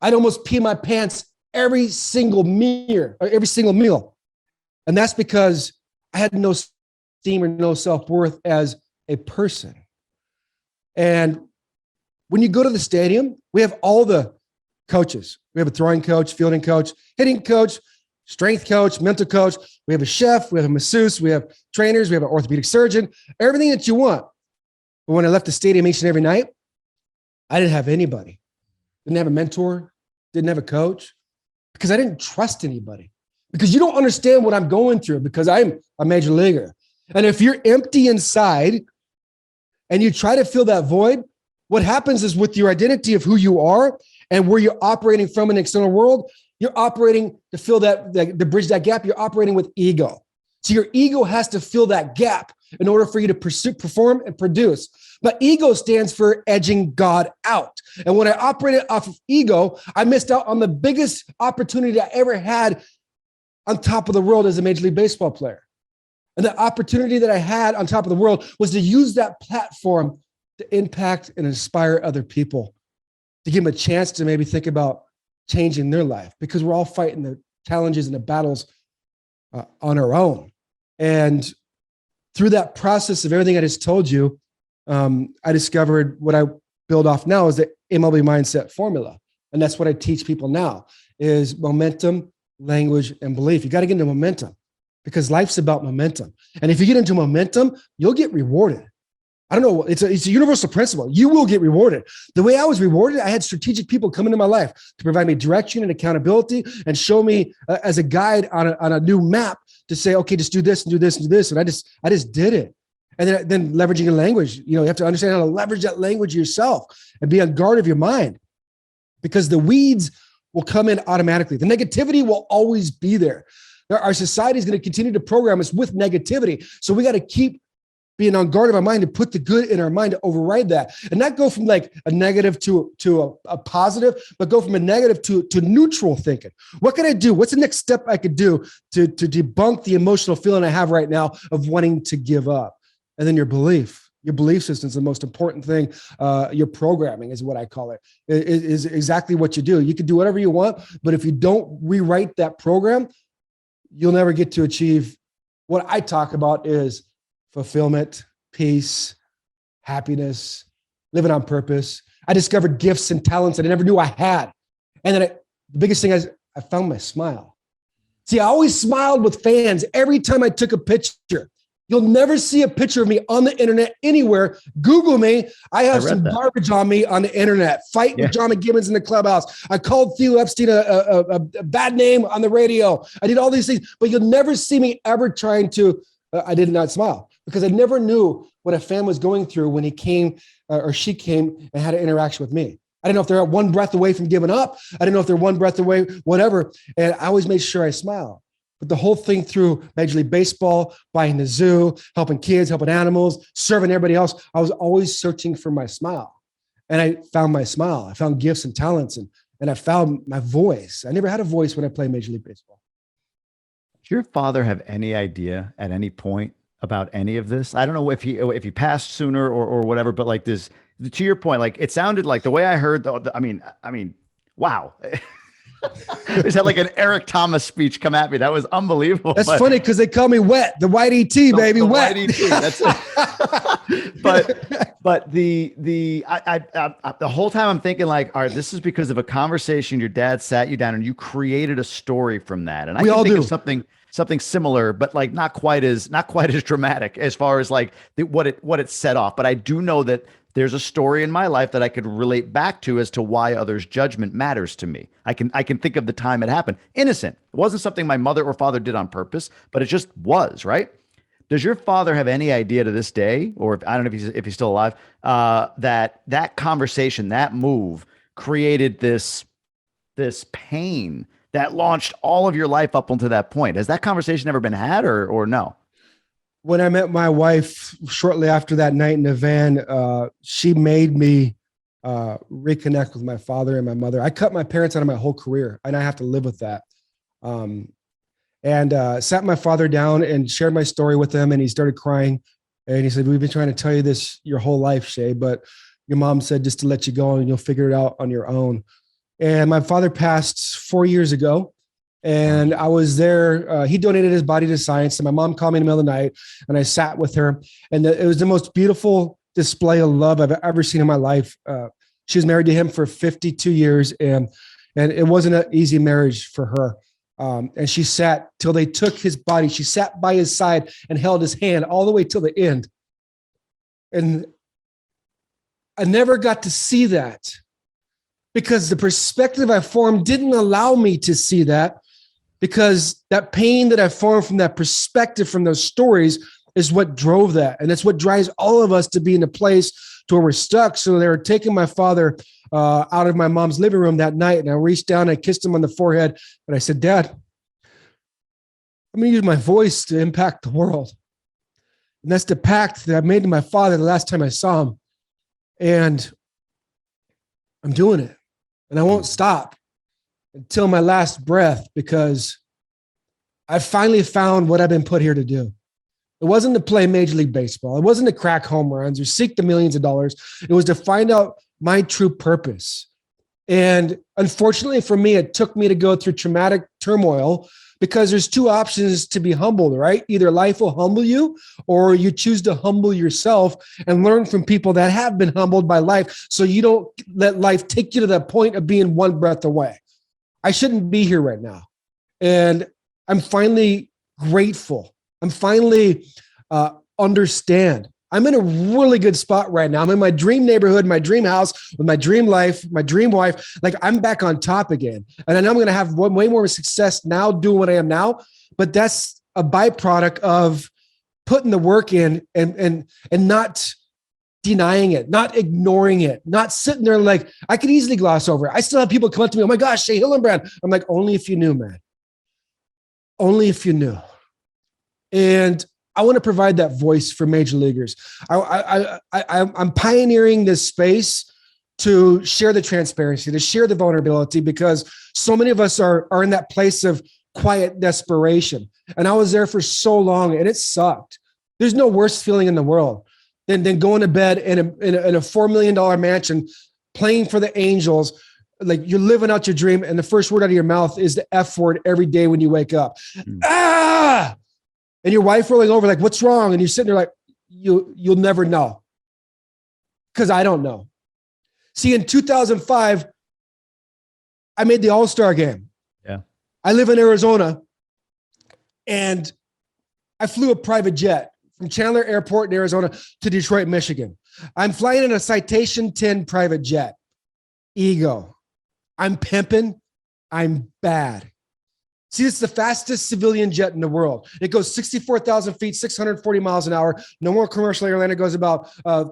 I'd almost pee my pants every single meal. And that's because I had no esteem or no self-worth as a person. And when you go to the stadium, we have all the coaches. We have a throwing coach, fielding coach, hitting coach, strength coach, mental coach. We have a chef, we have a masseuse, we have trainers, we have an orthopedic surgeon, everything that you want. But when I left the stadium each and every night, I didn't have anybody. Didn't have a mentor, didn't have a coach, because I didn't trust anybody. Because you don't understand what I'm going through because I'm a major leaguer. And if you're empty inside and you try to fill that void, what happens is with your identity of who you are and where you're operating from an external world, you're operating to fill to bridge that gap. You're operating with ego. So your ego has to fill that gap in order for you to perform and produce. But ego stands for edging God out. And when I operated off of ego, I missed out on the biggest opportunity I ever had on top of the world as a Major League Baseball player. And the opportunity that I had on top of the world was to use that platform to impact and inspire other people, to give them a chance to maybe think about changing their life, because we're all fighting the challenges and the battles on our own. And through that process of everything I just told you, I discovered what I build off now is the MLB mindset formula. And that's what I teach people now is momentum, language, and belief. You got to get into momentum because life's about momentum. And if you get into momentum, you'll get rewarded. I don't know. It's a universal principle. You will get rewarded. The way I was rewarded, I had strategic people come into my life to provide me direction and accountability and show me as a guide on a new map to say, okay, just do this and do this and do this. And I just did it. And then leveraging a language, you have to understand how to leverage that language yourself and be on guard of your mind because the weeds will come in automatically. The negativity will always be there. Our society is going to continue to program us with negativity. So we got to keep being on guard of our mind to put the good in our mind to override that and not go from like a negative to a positive, but go from a negative to neutral thinking. What can I do? What's the next step I could do to debunk the emotional feeling I have right now of wanting to give up? And then your belief system is the most important thing. Your programming is what I call it. It is exactly what you do. You can do whatever you want, but if you don't rewrite that program, you'll never get to achieve what I talk about is fulfillment, peace, happiness, living on purpose. I discovered gifts and talents that I never knew I had. And then the biggest thing is I found my smile. See, I always smiled with fans every time I took a picture. You'll never see a picture of me on the internet anywhere. Google me. I have some garbage on me on the internet. Fight with John McGibbons in the clubhouse. I called Theo Epstein a bad name on the radio. I did all these things, but you'll never see me ever trying to, I did not smile because I never knew what a fan was going through when he came or she came and had an interaction with me. I didn't know if they're one breath away from giving up. I didn't know if they're one breath away, whatever. And I always made sure I smiled. But the whole thing through Major League Baseball, buying the zoo, helping kids, helping animals, serving everybody else, I was always searching for my smile. And I found my smile. I found gifts and talents, and I found my voice. I never had a voice when I played Major League Baseball. Did your father have any idea at any point about any of this? I don't know if he passed sooner or whatever, but like this, to your point, like it sounded like the way I heard. I mean, wow. I just had like an Eric Thomas speech come at me. That was unbelievable. That's funny because they call me Wet, the White ET, baby, Wet. White ET, that's it. but the whole time I'm thinking like, all right, this is because of a conversation your dad sat you down and you created a story from that. And I can think of something similar, but like not quite as dramatic as far as like what it set off. But I do know that there's a story in my life that I could relate back to as to why others' judgment matters to me. I can think of the time it happened. Innocent. It wasn't something my mother or father did on purpose, but it just was, right? Does your father have any idea to this day, or I don't know if he's still alive, that conversation, that move created this pain that launched all of your life up until that point? Has that conversation ever been had or no? When I met my wife shortly after that night in the van, she made me reconnect with my father and my mother. I cut my parents out of my whole career, and I have to live with that. And sat my father down and shared my story with him, and he started crying. And he said, "We've been trying to tell you this your whole life, Shea, but your mom said just to let you go and you'll figure it out on your own." And my father passed 4 years ago. And I was there. He donated his body to science. And my mom called me in the middle of the night, and I sat with her. And it was the most beautiful display of love I've ever seen in my life. She was married to him for 52 years, and it wasn't an easy marriage for her. And she sat till they took his body. She sat by his side and held his hand all the way till the end. And I never got to see that because the perspective I formed didn't allow me to see that. Because that pain that I formed from that perspective, from those stories, is what drove that. And that's what drives all of us to be in a place to where we're stuck. So they were taking my father out of my mom's living room that night. And I reached down, I kissed him on the forehead, and I said, "Dad, I'm going to use my voice to impact the world." And that's the pact that I made to my father the last time I saw him. And I'm doing it. And I won't stop until my last breath, because I finally found what I've been put here to do. It wasn't to play Major League Baseball. It wasn't to crack home runs or seek the millions of dollars. It was to find out my true purpose. And unfortunately for me, it took me to go through traumatic turmoil, because there's two options to be humbled, right? Either life will humble you, or you choose to humble yourself and learn from people that have been humbled by life, so you don't let life take you to that point of being one breath away. I shouldn't be here right now. And I'm finally grateful. I'm finally understand. I'm in a really good spot right now. I'm in my dream neighborhood, my dream house, with my dream life, my dream wife. Like, I'm back on top again. And I know I'm going to have way more success now doing what I am now. But that's a byproduct of putting the work in and not denying it, not ignoring it, not sitting there like I could easily gloss over it. I still have people come up to me, "Oh my gosh, Shea Hillenbrand." I'm like, only if you knew, man. Only if you knew. And I want to provide that voice for major leaguers. I'm pioneering this space to share the transparency, to share the vulnerability, because so many of us are in that place of quiet desperation. And I was there for so long, and it sucked. There's no worse feeling in the world than going to bed in a $4 million mansion, playing for the Angels. Like, you're living out your dream, and the first word out of your mouth is the F word every day when you wake up. Ah! And your wife rolling over like, "What's wrong?" And you're sitting there like, you'll never know. Because I don't know. See, in 2005, I made the All-Star game. Yeah. I live in Arizona, and I flew a private jet from Chandler Airport in Arizona to Detroit, Michigan. I'm flying in a Citation 10 private jet. Ego. I'm pimping. I'm bad. See, it's the fastest civilian jet in the world. It goes 64,000 feet, 640 miles an hour. No more commercial airline. It goes about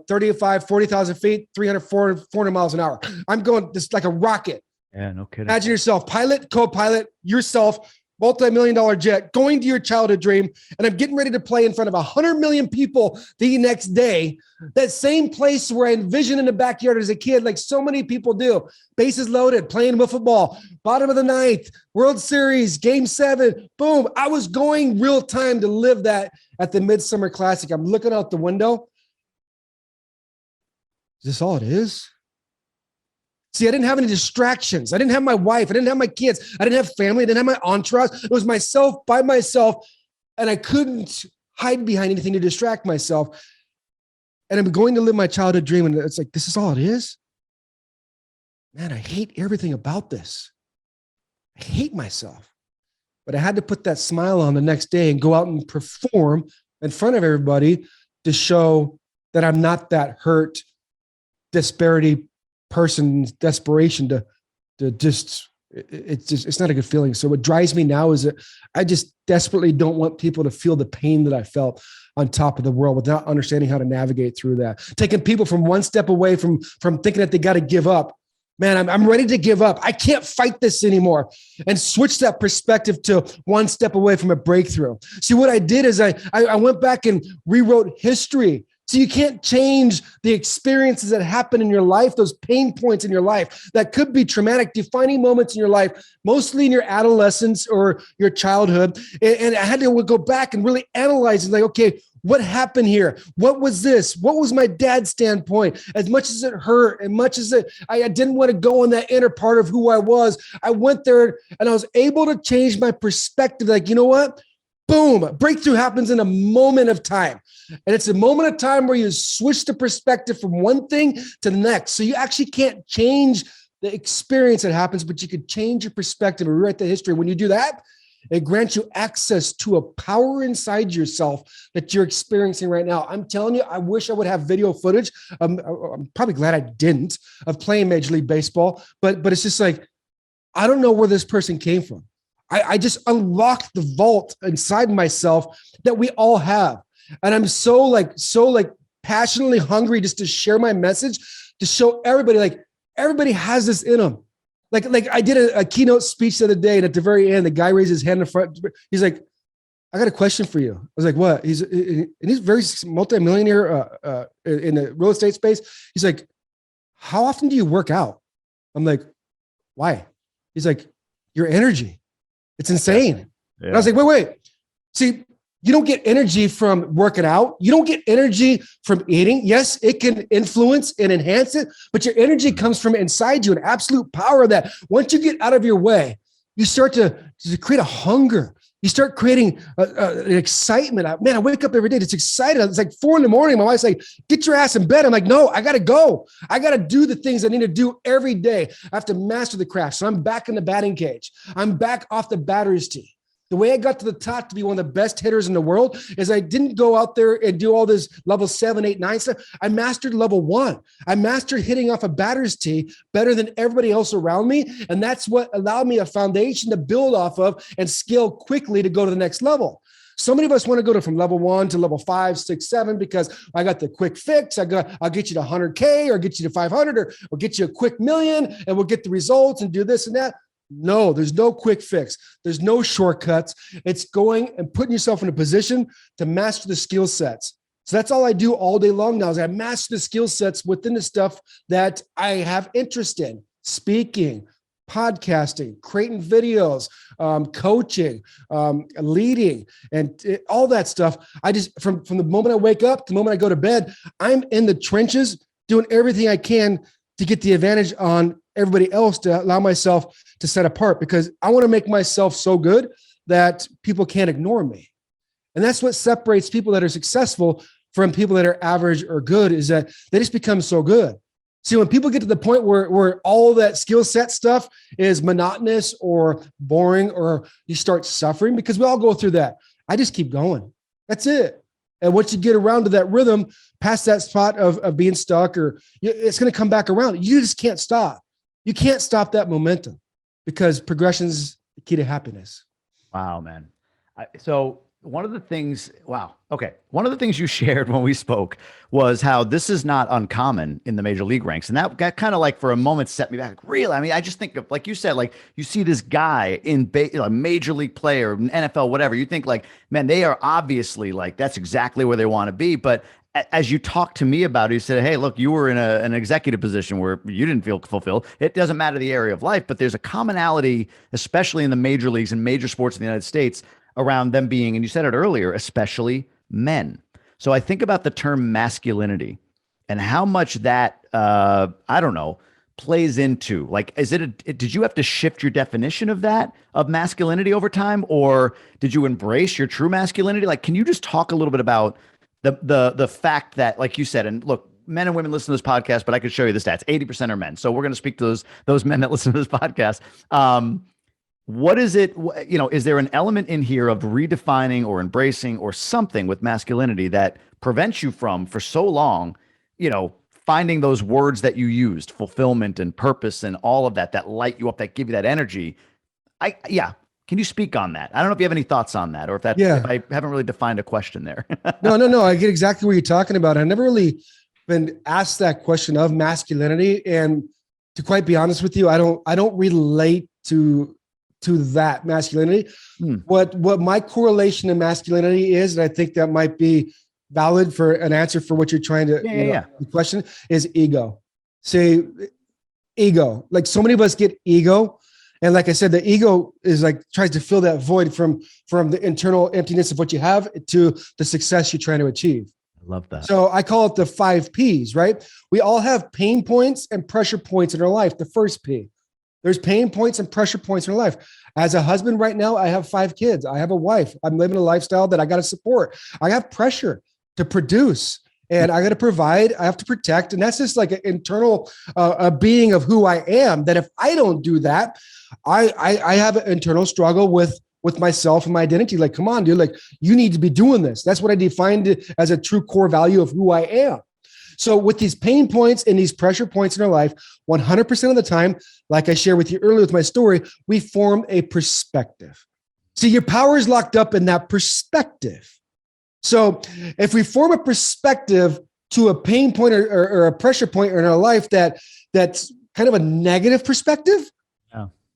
40,000 feet, 300, 400 miles an hour. I'm going just like a rocket. Yeah, no kidding. Imagine yourself, pilot, co-pilot, yourself, multi-million-dollar jet, going to your childhood dream, and I'm getting ready to play in front of 100 million people the next day. That same place where I envisioned in the backyard as a kid, like so many people do. Bases loaded, playing wiffle ball, bottom of the ninth, World Series, Game 7, boom. I was going real time to live that at the Midsummer Classic. I'm looking out the window. Is this all it is? See, I didn't have any distractions. I didn't have my wife. I didn't have my kids. I didn't have family. I didn't have my entourage. It was myself by myself, and I couldn't hide behind anything to distract myself. And I'm going to live my childhood dream, and it's like, this is all it is? Man, I hate everything about this. I hate myself. But I had to put that smile on the next day and go out and perform in front of everybody to show that I'm not that hurt, disparity person's desperation to just, it's not a good feeling. So what drives me now is that I just desperately don't want people to feel the pain that I felt on top of the world without understanding how to navigate through that. Taking people from one step away from thinking that they got to give up. Man, I'm ready to give up. I can't fight this anymore, and switch that perspective to one step away from a breakthrough. See, what I did is I went back and rewrote history. So you can't change the experiences that happen in your life, those pain points in your life that could be traumatic, defining moments in your life, mostly in your adolescence or your childhood. And I had to go back and really analyze and like, okay, what happened here? What was this? What was my dad's standpoint? As much as it hurt, as much as I didn't want to go in that inner part of who I was, I went there and I was able to change my perspective. Like, you know what? Boom, breakthrough happens in a moment of time. And it's a moment of time where you switch the perspective from one thing to the next. So you actually can't change the experience that happens, but you could change your perspective and rewrite the history. When you do that, it grants you access to a power inside yourself that you're experiencing right now. I'm telling you, I wish I would have video footage. I'm probably glad I didn't, of playing Major League Baseball, but it's just like, I don't know where this person came from. I just unlocked the vault inside myself that we all have. And I'm so passionately hungry just to share my message, to show everybody, like everybody has this in them. Like I did a keynote speech the other day, and at the very end, the guy raised his hand in front. He's like, I got a question for you. I was like, what? He's very multimillionaire in the real estate space. He's like, how often do you work out? I'm like, why? He's like, your energy. It's insane. Yeah. And I was like, wait. See, you don't get energy from working out. You don't get energy from eating. Yes, it can influence and enhance it, but your energy comes from inside you, an absolute power that once you get out of your way, you start to create a hunger. You start creating an excitement. Man, I wake up every day. It's excited. It's like 4 a.m. My wife's like, get your ass in bed. I'm like, no, I got to go. I got to do the things I need to do every day. I have to master the craft. So I'm back in the batting cage. I'm back off the batter's tee. The way I got to the top to be one of the best hitters in the world is I didn't go out there and do all this level 7, 8, 9 stuff. I mastered level 1. I mastered hitting off a batter's tee better than everybody else around me. And that's what allowed me a foundation to build off of and scale quickly to go to the next level. So many of us want to go from level 1 to level 5, 6, 7, because I got the quick fix. I'll get you to 100K or get you to 500 or get you a quick million, and we'll get the results and do this and that. No, there's no quick fix. There's no shortcuts. It's going and putting yourself in a position to master the skill sets. So that's all I do all day long now is I master the skill sets within the stuff that I have interest in: speaking, podcasting, creating videos, coaching, leading, and all that stuff. I just, from the moment I wake up to the moment I go to bed, I'm in the trenches doing everything I can to get the advantage on everybody else, to allow myself to set apart, because I want to make myself so good that people can't ignore me. And that's what separates people that are successful from people that are average or good, is that they just become so good. See, when people get to the point where all that skill set stuff is monotonous or boring, or you start suffering, because we all go through that, I just keep going. That's it. And once you get around to that rhythm, past that spot of being stuck, or it's going to come back around. You just can't stop. You can't stop that momentum, because progression is the key to happiness. Wow, man. So one of the things, wow. Okay. One of the things you shared when we spoke was how this is not uncommon in the major league ranks. And that kind of like for a moment set me back. Like, really? I mean, I just think of, like you said, like you see this guy in a major league player, NFL, whatever. You think like, man, they are obviously like, that's exactly where they want to be. But as you talked to me about it, you said, hey, look, you were in an executive position where you didn't feel fulfilled. It doesn't matter the area of life, but there's a commonality, especially in the major leagues and major sports in the United States, around them being, and you said it earlier, especially men. So I think about the term masculinity and how much that, I don't know, plays into like, did you have to shift your definition of that, of masculinity over time? Or did you embrace your true masculinity? Like, can you just talk a little bit about the fact that, like you said, and look, men and women listen to this podcast, but I could show you the stats. 80% are men. So we're going to speak to those men that listen to this podcast. What is it, is there an element in here of redefining or embracing or something with masculinity that prevents you from, for so long, finding those words that you used, fulfillment and purpose and all of that light you up, that give you that energy? Yeah. Can you speak on that? I don't know if you have any thoughts on that, or if I haven't really defined a question there. No. I get exactly what you're talking about. I never really been asked that question of masculinity. And to quite be honest with you, I don't relate to that masculinity. What my correlation to masculinity is, and I think that might be valid for an answer for what you're trying to the question is ego. Say ego. Like so many of us get ego. And like I said, the ego is like tries to fill that void from the internal emptiness of what you have to the success you're trying to achieve. I love that. So I call it the 5 Ps, right? We all have pain points and pressure points in our life. The first P. There's pain points and pressure points in our life. As a husband right now, I have 5 kids. I have a wife. I'm living a lifestyle that I got to support. I have pressure to produce and I got to provide. I have to protect. And that's just like an internal being of who I am, that if I don't do that, I have an internal struggle with myself and my identity. Like, come on, dude, like you need to be doing this. That's what I defined as a true core value of who I am. So with these pain points and these pressure points in our life, 100% of the time, like I shared with you earlier with my story, we form a perspective. See, your power is locked up in that perspective. So if we form a perspective to a pain point or a pressure point in our life that's kind of a negative perspective,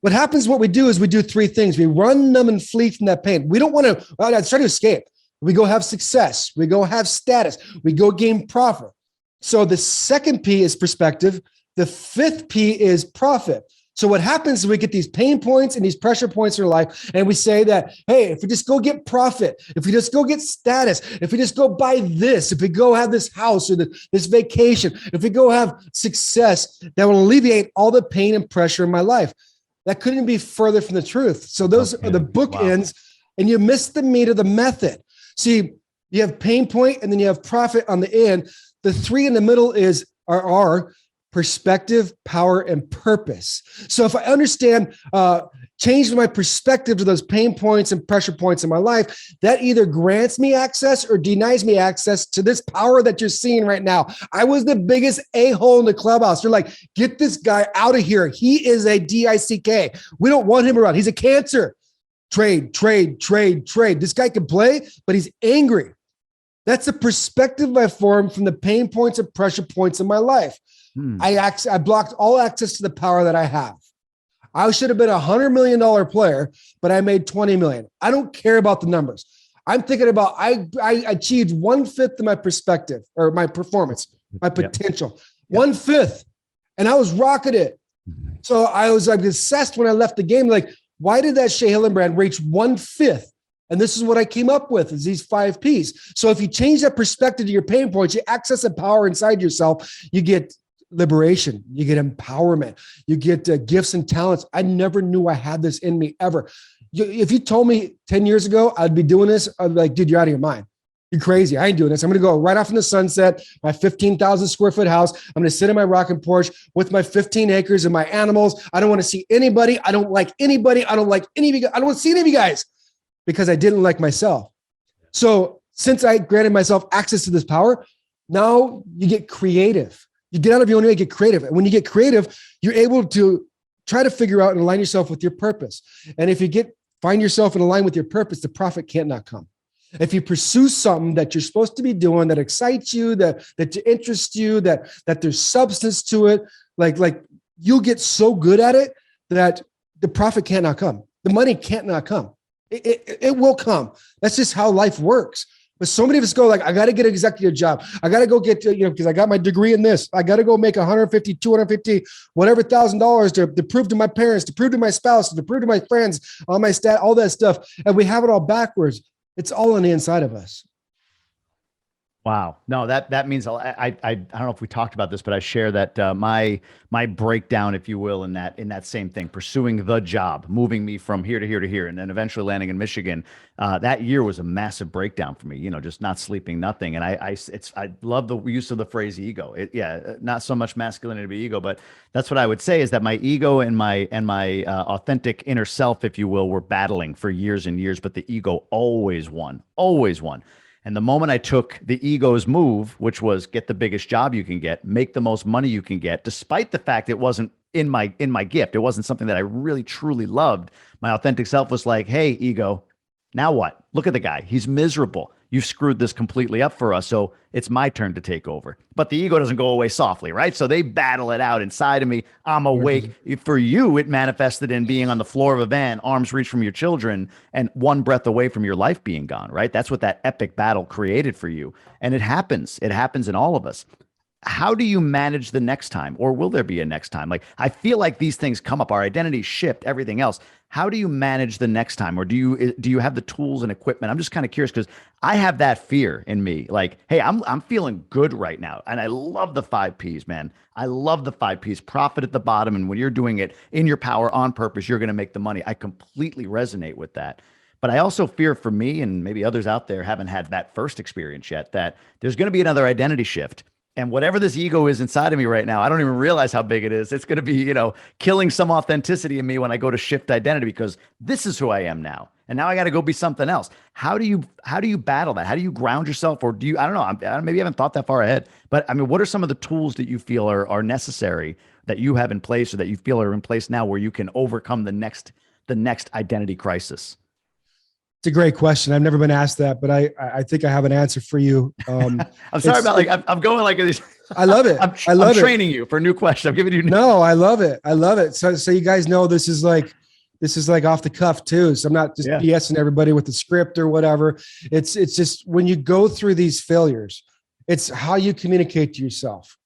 what happens, what we do is we do 3 things. We run, numb, and flee from that pain. We don't want to try to escape. We go have success. We go have status. We go gain profit. So the second P is perspective. The 5th P is profit. So what happens is we get these pain points and these pressure points in our life, and we say that, hey, if we just go get profit, if we just go get status, if we just go buy this, if we go have this house or this vacation, if we go have success, that will alleviate all the pain and pressure in my life. That couldn't be further from the truth. So those are the bookends, and you miss the meat of the method. See, you have pain point and then you have profit on the end. The 3 in the middle are perspective, power, and purpose. So if I understand, change my perspective to those pain points and pressure points in my life, that either grants me access or denies me access to this power that you're seeing right now. I was the biggest a-hole in the clubhouse. You're like, get this guy out of here. He is a DICK. We don't want him around. He's a cancer. Trade. This guy can play, but he's angry. That's a perspective I formed from the pain points and pressure points in my life. I blocked all access to the power that I have. I should have been $100 million player, but I made 20 million. I don't care about the numbers. I'm thinking about, I achieved 1/5 of my perspective or my performance, my potential, 1/5. And I was rocking it. So I was like obsessed when I left the game. Like, why did that Shea Hillenbrand reach 1/5? And this is what I came up with, is these 5 Ps. So if you change that perspective to your pain points, you access the power inside yourself, you get liberation, you get empowerment, you get gifts and talents. I never knew I had this in me ever. If you told me 10 years ago I'd be doing this, I'd be like, dude, you're out of your mind. You're crazy. I ain't doing this. I'm going to go right off in the sunset, my 15,000 square foot house. I'm going to sit in my rocking porch with my 15 acres and my animals. I don't want to see anybody. I don't like anybody. I don't like any of you guys. I don't want to see any of you guys because I didn't like myself. So since I granted myself access to this power, now you get creative. You get out of your own way, get creative. And when you get creative, you're able to try to figure out and align yourself with your purpose. And if you find yourself in line with your purpose, the profit can't not come. If you pursue something that you're supposed to be doing that excites you, that interests you, that there's substance to it, like you'll get so good at it that the profit can't not come. The money can't not come. It will come. That's just how life works. But so many of us go like, I got to get an executive job. I got to go get, because I got my degree in this. I got to go make 150, 250, whatever $1,000 to prove to my parents, to prove to my spouse, to prove to my friends, all my stat, all that stuff. And we have it all backwards. It's all on the inside of us. Wow. No, that means I don't know if we talked about this, but I share that my breakdown, if you will, in that same thing, pursuing the job, moving me from here to here to here, and then eventually landing in Michigan. That year was a massive breakdown for me. Just not sleeping, nothing. And I love the use of the phrase ego. Not so much masculinity to be ego, but that's what I would say is that my ego and my authentic inner self, if you will, were battling for years and years, but the ego always won, always won. And the moment I took the ego's move, which was get the biggest job you can get, make the most money you can get, despite the fact it wasn't in my gift, it wasn't something that I really truly loved. My authentic self was like, "Hey, ego, now what? Look at the guy. He's miserable. You've screwed this completely up for us. So it's my turn to take over." But the ego doesn't go away softly, right? So they battle it out inside of me. I'm awake. For you, it manifested in being on the floor of a van, arms reached from your children, and one breath away from your life being gone, right? That's what that epic battle created for you. And it happens. It happens in all of us. How do you manage the next time, or will there be a next time? Like, I feel like these things come up, our identity shift, everything else. How do you manage the next time, or do you have the tools and equipment? I'm just kind of curious because I have that fear in me. Like, hey, I'm feeling good right now, and I love the 5 Ps, man. I love the 5 Ps. Profit at the bottom, and when you're doing it in your power, on purpose, you're going to make the money. I completely resonate with that. But I also fear for me, and maybe others out there haven't had that first experience yet, that there's going to be another identity shift. And whatever this ego is inside of me right now, I don't even realize how big it is. It's going to be, killing some authenticity in me when I go to shift identity, because this is who I am now. And now I got to go be something else. How do you battle that? How do you ground yourself? Or I don't know, maybe I haven't thought that far ahead, but I mean, what are some of the tools that you feel are necessary that you have in place, or that you feel are in place now, where you can overcome the next identity crisis? It's a great question. I've never been asked that, but I think I have an answer for you. I'm sorry about I'm going like this. I love it. I'm training you for a new question. I'm giving you. No, I love it. I love it. So you guys know this is like off the cuff too. So I'm not just BSing everybody with the script or whatever. It's just when you go through these failures, it's how you communicate to yourself,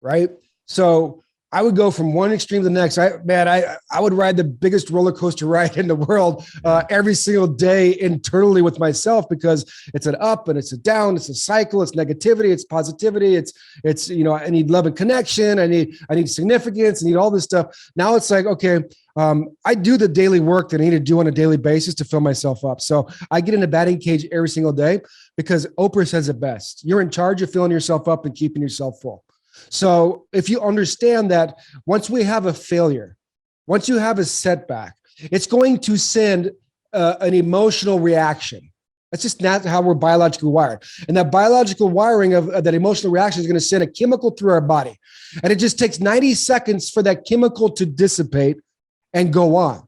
right? So I would go from one extreme to the next. I would ride the biggest roller coaster ride in the world every single day internally with myself, because it's an up and it's a down, it's a cycle, it's negativity, it's positivity, it's I need love and connection, I need significance, I need all this stuff. Now it's like, okay, I do the daily work that I need to do on a daily basis to fill myself up. So I get in a batting cage every single day, because Oprah says it best: you're in charge of filling yourself up and keeping yourself full. So if you understand that once we have a failure, once you have a setback, it's going to send an emotional reaction. That's just not how we're biologically wired. And that biological wiring of that emotional reaction is going to send a chemical through our body. And it just takes 90 seconds for that chemical to dissipate and go on.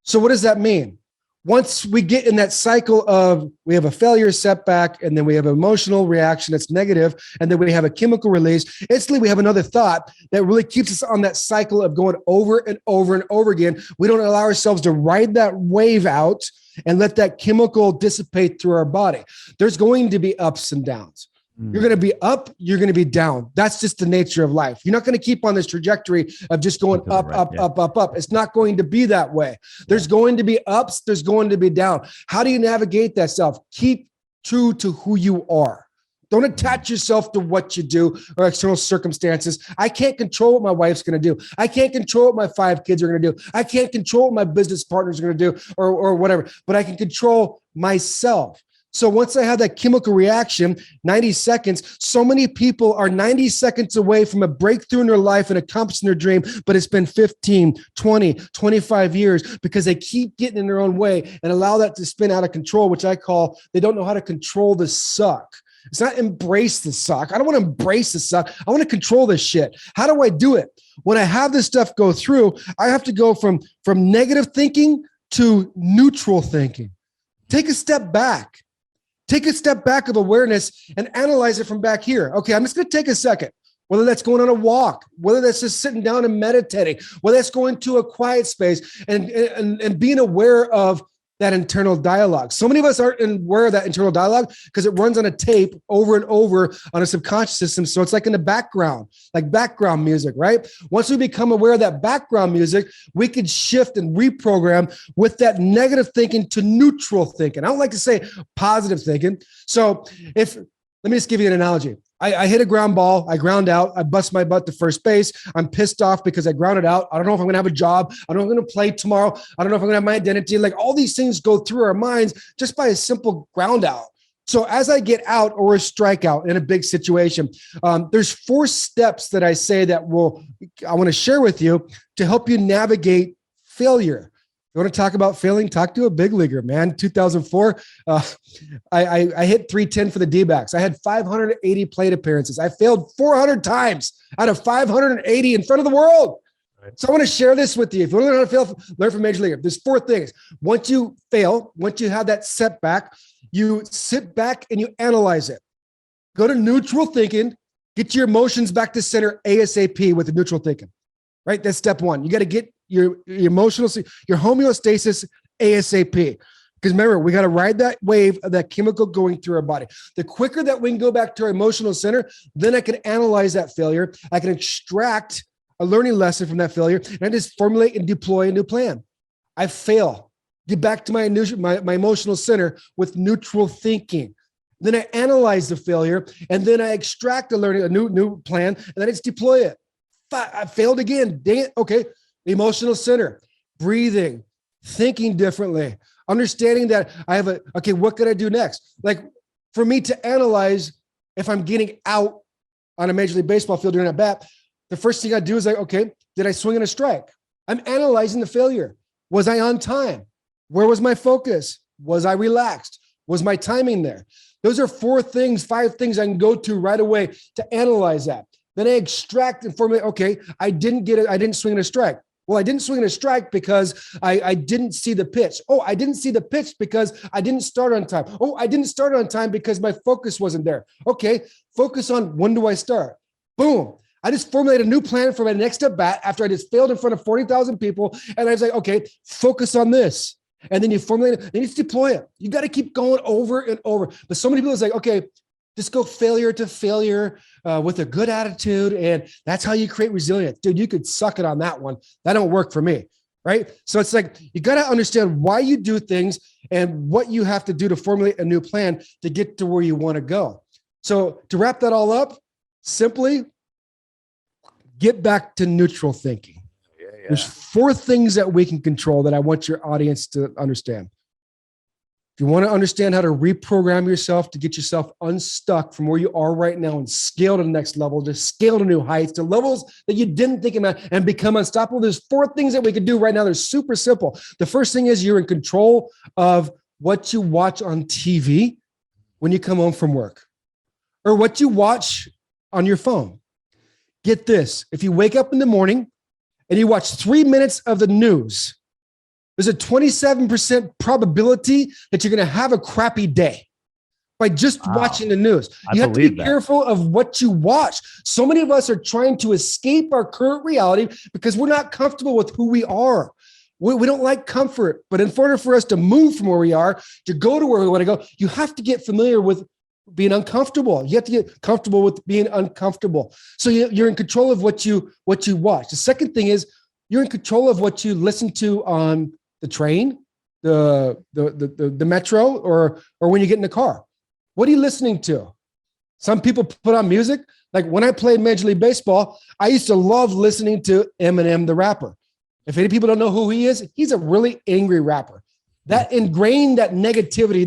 So what does that mean? Once we get in that cycle of we have a failure setback, and then we have an emotional reaction that's negative, and then we have a chemical release, instantly we have another thought that really keeps us on that cycle of going over and over and over again. We don't allow ourselves to ride that wave out and let that chemical dissipate through our body. There's going to be ups and downs. You're going to be up, you're going to be down. That's just the nature of life. You're not going to keep on this trajectory of just going up, up. It's not going to be that way. There's going to be ups, there's going to be down. How do you navigate that self? Keep true to who you are. Don't attach yourself to what you do or external circumstances. I can't control what my wife's going to do. I can't control what my 5 kids are going to do. I can't control what my business partners are going to do or whatever, but I can control myself. So once I have that chemical reaction, 90 seconds, so many people are 90 seconds away from a breakthrough in their life and accomplishing their dream, but it's been 15, 20, 25 years because they keep getting in their own way and allow that to spin out of control, which I call, they don't know how to control the suck. It's not embrace the suck. I don't want to embrace the suck. I want to control this shit. How do I do it? When I have this stuff go through, I have to go from negative thinking to neutral thinking. Take a step back. Take a step back of awareness and analyze it from back here. Okay, I'm just going to take a second. Whether that's going on a walk, whether that's just sitting down and meditating, whether that's going to a quiet space and being aware of that internal dialogue. So many of us aren't aware of that internal dialogue because it runs on a tape over and over on a subconscious system. So it's like in the background, like background music, right? Once we become aware of that background music, we could shift and reprogram with that negative thinking to neutral thinking. I don't like to say positive thinking. So let me just give you an analogy. I hit a ground ball. I ground out. I bust my butt to first base. I'm pissed off because I grounded out. I don't know if I'm going to have a job. I don't know if I'm going to play tomorrow. I don't know if I'm going to have my identity. Like all these things go through our minds just by a simple ground out. So as I get out or a strikeout in a big situation, there's 4 steps that I say that I want to share with you to help you navigate failure. You want to talk about failing? Talk to a big leaguer, man. 2004, I hit 310 for the D-backs. I had 580 plate appearances. I failed 400 times out of 580 in front of the world. Right. So I want to share this with you. If you want to learn how to fail, learn from Major Leaguer. There's 4 things. Once you fail, once you have that setback, you sit back and you analyze it. Go to neutral thinking. Get your emotions back to center ASAP with the neutral thinking. Right? That's step 1. You got to get your emotional, your homeostasis ASAP. Because remember, we got to ride that wave of that chemical going through our body. The quicker that we can go back to our emotional center, then I can analyze that failure. I can extract a learning lesson from that failure, and I just formulate and deploy a new plan. I fail. Get back to my emotional center with neutral thinking. Then I analyze the failure, and then I extract a new plan, and then I just deploy it. I failed again. Dang it. Okay. Emotional center, breathing, thinking differently, understanding that okay, what could I do next? Like for me to analyze if I'm getting out on a Major League Baseball field during a bat, the first thing I do is like, okay, did I swing in a strike? I'm analyzing the failure. Was I on time? Where was my focus? Was I relaxed? Was my timing there? Those are 5 things I can go to right away to analyze that. Then I extract and formulate, okay, I didn't swing in a strike. Well, I didn't swing in a strike because I didn't see the pitch. Oh, I didn't see the pitch because I didn't start on time. Oh, I didn't start on time because my focus wasn't there. Okay, focus on when do I start? Boom. I just formulated a new plan for my next at bat after I just failed in front of 40,000 people. And I was like, okay, focus on this. And then you formulate it, then you deploy it. You got to keep going over and over. But so many people is like, okay, just go failure to failure with a good attitude. And that's how you create resilience. Dude, you could suck it on that one. That don't work for me, right? So it's like, you got to understand why you do things and what you have to do to formulate a new plan to get to where you want to go. So to wrap that all up, simply get back to neutral thinking. Yeah. There's 4 things that we can control that I want your audience to understand. If you want to understand how to reprogram yourself to get yourself unstuck from where you are right now and scale to the next level, to scale to new heights, to levels that you didn't think about and become unstoppable, there's 4 things that we can do right now. They're super simple. The first thing is you're in control of what you watch on TV when you come home from work or what you watch on your phone. Get this. If you wake up in the morning and you watch 3 minutes of the news, there's a 27% probability that you're going to have a crappy day by just watching the news. You have to be careful of what you watch. So many of us are trying to escape our current reality because we're not comfortable with who we are. We don't like comfort, but in order for us to move from where we are, to go to where we want to go, you have to get familiar with being uncomfortable. You have to get comfortable with being uncomfortable. So you're in control of what you watch. The second thing is you're in control of what you listen to on the train, the metro, or when you get in the car. What are you listening to? Some people put on music. Like when I played Major League Baseball, I used to love listening to Eminem, the rapper. If any people don't know who he is, he's a really angry rapper. That ingrained that negativity,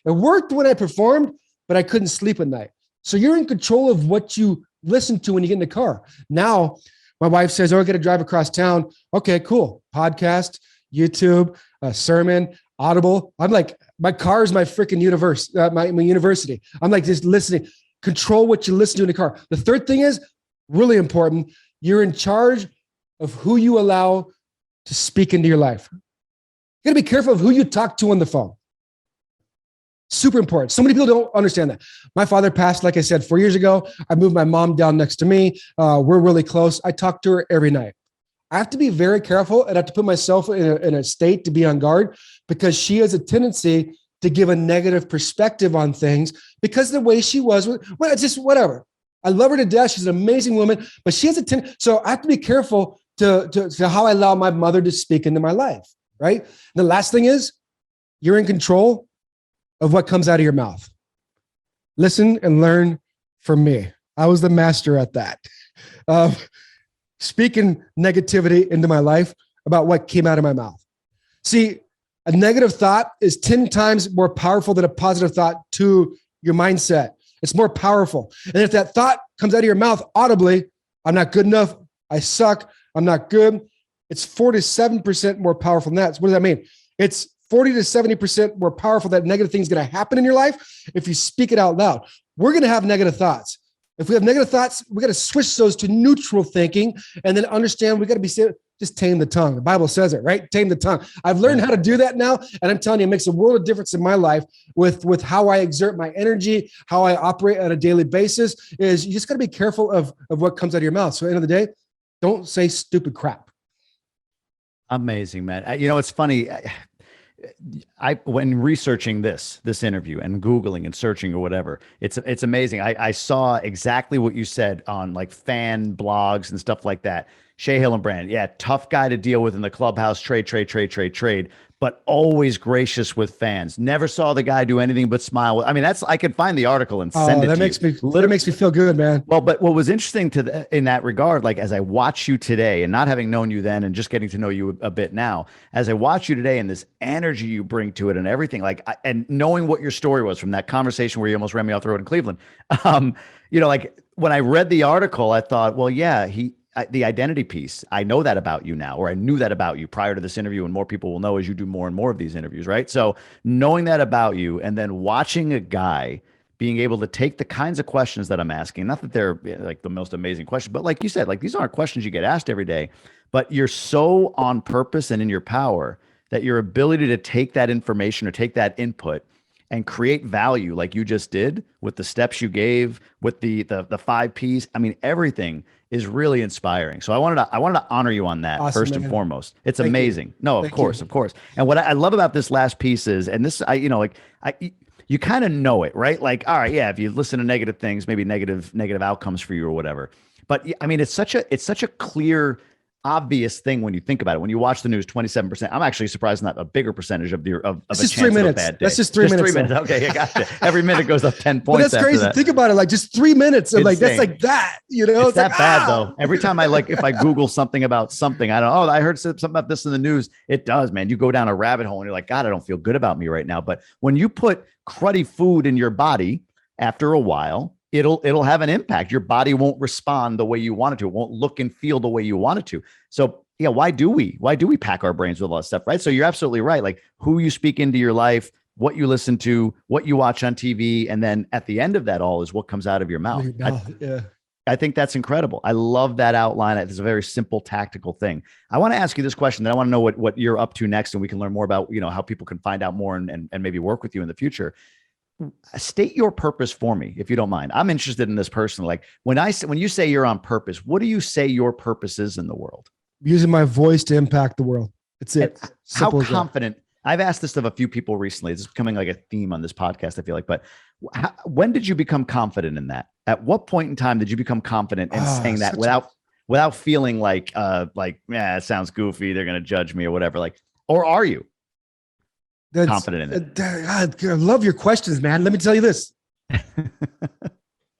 it worked when I performed, but I couldn't sleep at night. So you're in control of what you listen to when you get in the car. Now, my wife says, oh, I got to drive across town. Okay, cool. Podcast, YouTube, sermon, Audible. I'm like, my car is my freaking universe, my university. I'm like just listening. Control what you listen to in the car. The third thing is really important. You're in charge of who you allow to speak into your life. You got to be careful of who you talk to on the phone. Super important. So many people don't understand that. My father passed, like I said, 4 years ago. I moved my mom down next to me. We're really close. I talk to her every night. I have to be very careful and I have to put myself in a state to be on guard because she has a tendency to give a negative perspective on things because the way she was, well, it's just whatever. I love her to death. She's an amazing woman, but she has a tendency. So I have to be careful to how I allow my mother to speak into my life, right? And the last thing is you're in control of what comes out of your mouth. Listen and learn from me. I was the master at that. Speaking negativity into my life about what came out of my mouth. See, a negative thought is 10 times more powerful than a positive thought to your mindset. It's more powerful. And if that thought comes out of your mouth audibly, I'm not good enough, I suck, I'm not good, it's 4 to 7% more powerful than that. So what does that mean? It's 40 to 70% more powerful that negative thing's going to happen in your life if you speak it out loud. We're going to have negative thoughts. If we have negative thoughts, we got to switch those to neutral thinking and then understand we got to be just tame the tongue. The Bible says it, right? Tame the tongue. I've learned how to do that now. And I'm telling you, it makes a world of difference in my life with how I exert my energy, how I operate on a daily basis is you just got to be careful of what comes out of your mouth. So at the end of the day, don't say stupid crap. Amazing, man. You know, it's funny. When researching this interview and Googling and searching or whatever, it's amazing. I saw exactly what you said on like fan blogs and stuff like that. Shea Hillenbrand, yeah, tough guy to deal with in the clubhouse, trade, but always gracious with fans. Never saw the guy do anything but smile. I mean, I could find the article and send it to you. That makes me feel good, man. Well, but what was interesting in that regard, like as I watch you today and not having known you then and just getting to know you a bit now, as I watch you today and this energy you bring to it and everything, and knowing what your story was from that conversation where you almost ran me off the road in Cleveland, like when I read the article, I thought, well, yeah, the identity piece, I know that about you now, or I knew that about you prior to this interview, and more people will know as you do more and more of these interviews, right? So knowing that about you and then watching a guy being able to take the kinds of questions that I'm asking, not that they're like the most amazing questions, but like you said, like these aren't questions you get asked every day, but you're so on purpose and in your power that your ability to take that information or take that input and create value like you just did with the steps you gave, with the 5 Ps. I mean, everything is really inspiring. So I wanted to honor you on that. Awesome, first and foremost. It's Thank amazing. You. No, of course. And what I love about this last piece is, and this, you kind of know it, right? Like, all right, yeah, if you listen to negative things, maybe negative outcomes for you or whatever. But I mean, it's such a clear, obvious thing when you think about it. When you watch the news, 27%. I'm actually surprised not a bigger percentage of a chance 3 minutes. Of a bad day. That's just 3 minutes. 3 minutes. Okay, I gotcha. Every minute goes up 10 points. But that's crazy. Think about it. Like just 3 minutes of like that's like that. You know, it's that like, bad though. Every time if I Google something about something, I don't. Oh, I heard something about this in the news. It does, man. You go down a rabbit hole and you're like, God, I don't feel good about me right now. But when you put cruddy food in your body, after a while, it'll have an impact. Your body won't respond the way you want it to. It won't look and feel the way you want it to. So yeah, why do we pack our brains with a lot of stuff, right? So you're absolutely right. Like who you speak into your life, what you listen to, what you watch on TV, and then at the end of that all is what comes out of your mouth. I think that's incredible. I love that outline. It's a very simple, tactical thing. I want to ask you this question. Then I want to know what you're up to next, and we can learn more about how people can find out more and maybe work with you in the future. State your purpose for me, if you don't mind. I'm interested in this personally. Like when you say you're on purpose, what do you say your purpose is in the world? Using my voice to impact the world. It's it. How confident? I've asked this of a few people recently. It's becoming like a theme on this podcast, I feel like. But when did you become confident in that? At what point in time did you become confident in saying that without feeling like it sounds goofy, they're going to judge me or whatever? Like, or are you confident in it? God, I love your questions, man. Let me tell you this.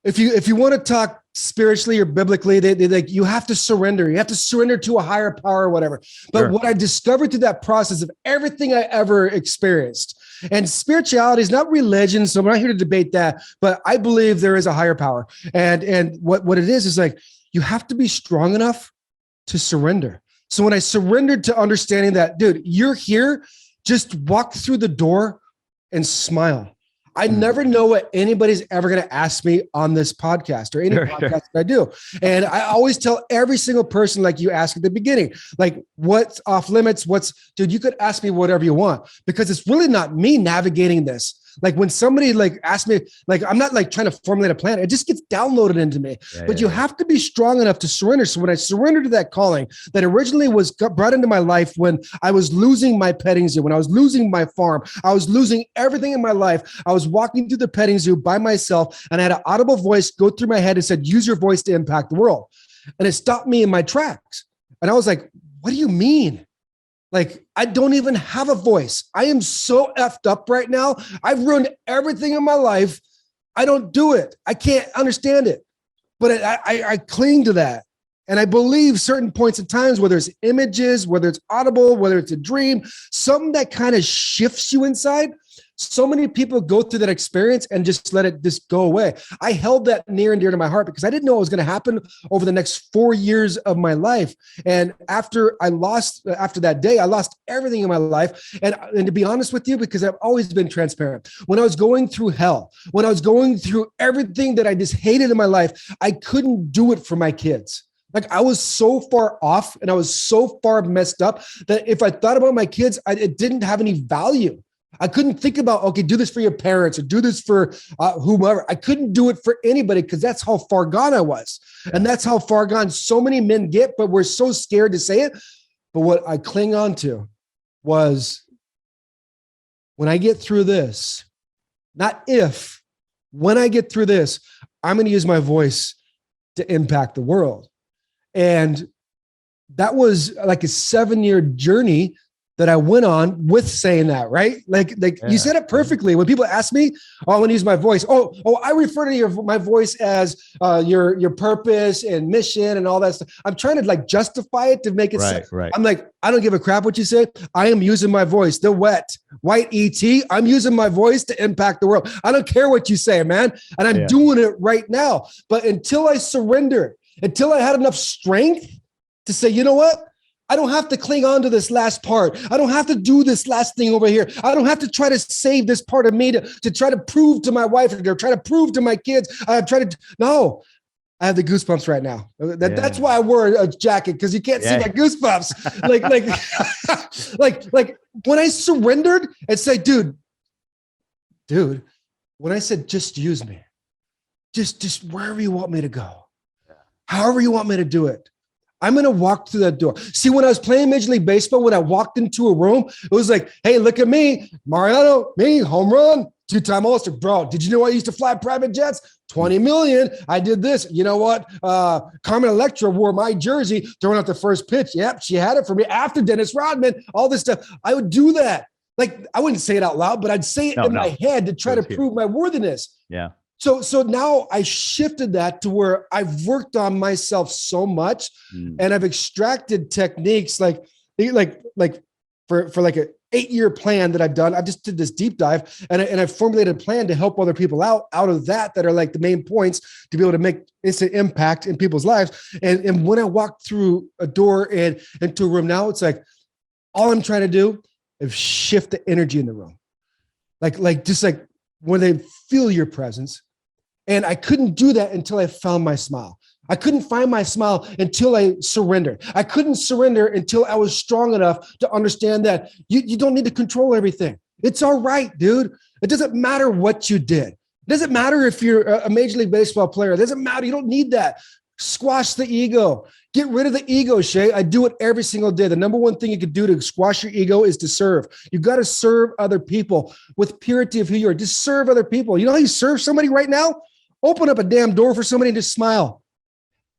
If you want to talk spiritually or biblically, they like you have to surrender. You have to surrender to a higher power or whatever. But sure. What I discovered through that process of everything I ever experienced, and spirituality is not religion, so I'm not here to debate that, but I believe there is a higher power. And what it is like you have to be strong enough to surrender. So when I surrendered to understanding that, dude, you're here, just walk through the door and smile. I never know what anybody's ever going to ask me on this podcast or any podcast that I do. And I always tell every single person, like you asked at the beginning, like what's off limits? Dude, you could ask me whatever you want because it's really not me navigating this. Like when somebody like asks me, like, I'm not like trying to formulate a plan. It just gets downloaded into me, but you have to be strong enough to surrender. So when I surrendered to that calling that originally was brought into my life, when I was losing my petting zoo, when I was losing my farm, I was losing everything in my life. I was walking through the petting zoo by myself, and I had an audible voice go through my head and said, use your voice to impact the world. And it stopped me in my tracks. And I was like, what do you mean? Like, I don't even have a voice. I am so effed up right now. I've ruined everything in my life. I don't do it. I can't understand it. But I cling to that. And I believe certain points in times, whether it's images, whether it's audible, whether it's a dream, something that kind of shifts you inside. So many people go through that experience and just let it just go away. I held that near and dear to my heart because I didn't know what was going to happen over the next 4 years of my life. And after that day, I lost everything in my life. And to be honest with you, because I've always been transparent, when I was going through hell, when I was going through everything that I just hated in my life, I couldn't do it for my kids. Like I was so far off and I was so far messed up that if I thought about my kids, it didn't have any value. I couldn't think about, okay, do this for your parents or do this for whomever. I couldn't do it for anybody because that's how far gone I was. And that's how far gone so many men get, but we're so scared to say it. But what I cling on to was when I get through this, not if, when I get through this, I'm going to use my voice to impact the world. And that was like a 7-year journey that I went on with saying that, right? Like you said it perfectly. When people ask me, oh, I want to use my voice. Oh, I refer to my voice as your purpose and mission and all that stuff. I'm trying to like justify it to make it right, right. I'm like, I don't give a crap what you say. I am using my voice. The white ET. I'm using my voice to impact the world. I don't care what you say, man. And I'm doing it right now. But until I surrendered, until I had enough strength to say, you know what? I don't have to cling on to this last part. I don't have to do this last thing over here. I don't have to try to save this part of me to try to prove to my wife or try to prove to my kids. No, I have the goosebumps right now. That's why I wore a jacket, because you can't see my goosebumps. like when I surrendered and said, dude, when I said, just use me, just wherever you want me to go, however you want me to do it, I'm going to walk through that door. See, when I was playing Major League Baseball, when I walked into a room, it was like, hey, look at me, Mariano, me, home run, 2-time All-Star. Bro, did you know I used to fly private jets? 20 million. I did this. You know what? Carmen Electra wore my jersey, throwing out the first pitch. Yep, she had it for me after Dennis Rodman, all this stuff. I would do that. Like, I wouldn't say it out loud, but I'd say it in my head to try to prove my worthiness. Yeah. So now I shifted that to where I've worked on myself so much, and I've extracted techniques like for like an 8-year plan that I've done. I just did this deep dive, and I've formulated a plan to help other people out of that are like the main points to be able to make instant impact in people's lives. And when I walk through a door and into a room now, it's like all I'm trying to do is shift the energy in the room, like just like when they feel your presence. And I couldn't do that until I found my smile. I couldn't find my smile until I surrendered. I couldn't surrender until I was strong enough to understand that you don't need to control everything. It's all right, dude. It doesn't matter what you did. It doesn't matter if you're a Major League Baseball player. It doesn't matter. You don't need that. Squash the ego. Get rid of the ego, Shea. I do it every single day. The number one thing you can do to squash your ego is to serve. You got to serve other people with purity of who you are. Just serve other people. You know how you serve somebody right now? Open up a damn door for somebody and just smile.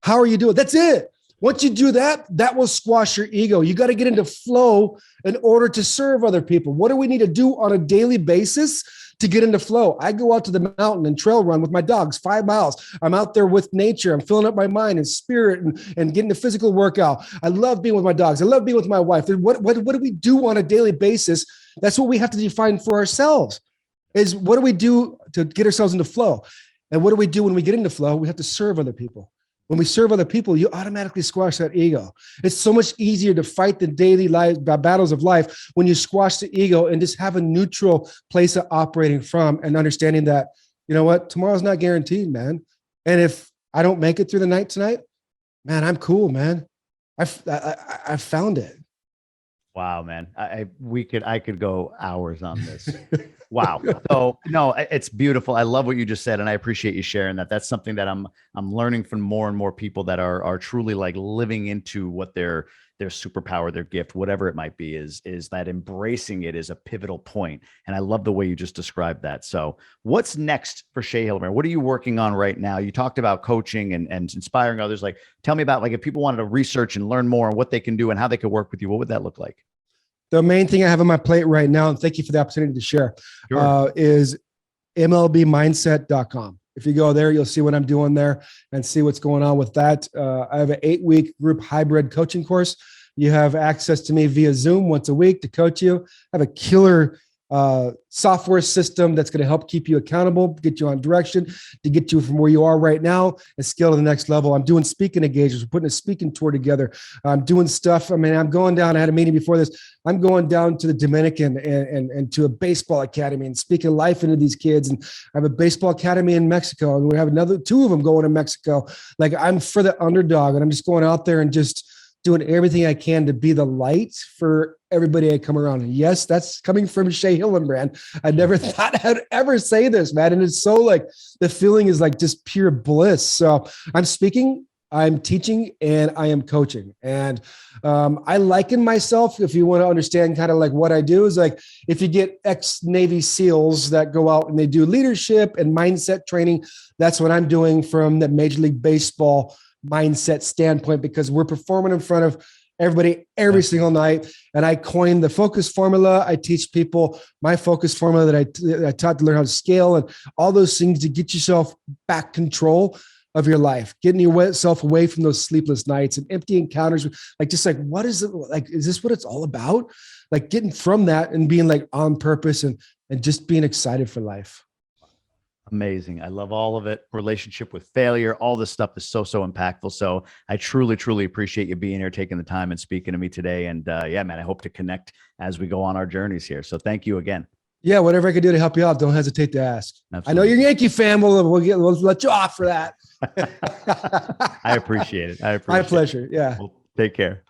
How are you doing? That's it. Once you do that, that will squash your ego. You got to get into flow in order to serve other people. What do we need to do on a daily basis to get into flow? I go out to the mountain and trail run with my dogs, 5 miles. I'm out there with nature. I'm filling up my mind and spirit and getting the physical workout. I love being with my dogs. I love being with my wife. What do we do on a daily basis? That's what we have to define for ourselves, is what do we do to get ourselves into flow? And what do we do when we get into flow? We have to serve other people. When we serve other people, you automatically squash that ego. It's so much easier to fight the daily battles of life when you squash the ego and just have a neutral place of operating from, and understanding that, you know what, tomorrow's not guaranteed, man. And if I don't make it through the night tonight, man, I'm cool, man. I found it. Wow, man. I could go hours on this. Wow. So no, it's beautiful. I love what you just said, and I appreciate you sharing that. That's something that I'm learning from more and more people that are truly like living into what their superpower, their gift, whatever it might be, is that embracing it is a pivotal point. And I love the way you just described that. So what's next for Shea Hillenbrand? What are you working on right now? You talked about coaching and inspiring others. Like, tell me about, like, if people wanted to research and learn more on what they can do and how they could work with you, what would that look like? The main thing I have on my plate right now, and thank you for the opportunity to share, is MLBmindset.com. If you go there, you'll see what I'm doing there and see what's going on with that. I have an 8-week group hybrid coaching course. You have access to me via Zoom once a week to coach you. I have a killer software system that's going to help keep you accountable, get you on direction, to get you from where you are right now and scale to the next level. I'm doing speaking engagements. We're putting a speaking tour together. I'm doing stuff. I mean, I'm going down. I had a meeting before this. I'm going down to the Dominican and to a baseball academy and speaking life into these kids. And I have a baseball academy in Mexico, and we have another 2 of them going to Mexico. Like, I'm for the underdog, and I'm just going out there and just doing everything I can to be the light for everybody I come around. And yes, that's coming from Shea Hillenbrand. I never thought I'd ever say this, man. And it's so, like, the feeling is like just pure bliss. So I'm speaking, I'm teaching, and I am coaching. And I liken myself, if you want to understand kind of like what I do, is like, if you get ex-Navy SEALs that go out and they do leadership and mindset training, that's what I'm doing from the Major League Baseball mindset standpoint, because we're performing in front of everybody every single night. And I coined the focus formula. I teach people my focus formula that I taught to learn how to scale and all those things to get yourself back control of your life, getting yourself away from those sleepless nights and empty encounters. Like, just like, what is it like? Is this what it's all about? Like, getting from that and being like on purpose and just being excited for life. Amazing. I love all of it. Relationship with failure, all this stuff is so impactful. So I truly, truly appreciate you being here, taking the time and speaking to me today. And yeah, man, I hope to connect as we go on our journeys here. So thank you again. Yeah, whatever I can do to help you out, don't hesitate to ask. Absolutely. I know you're a Yankee fan. We'll let you off for that. I appreciate it. My pleasure. Yeah. Well, take care.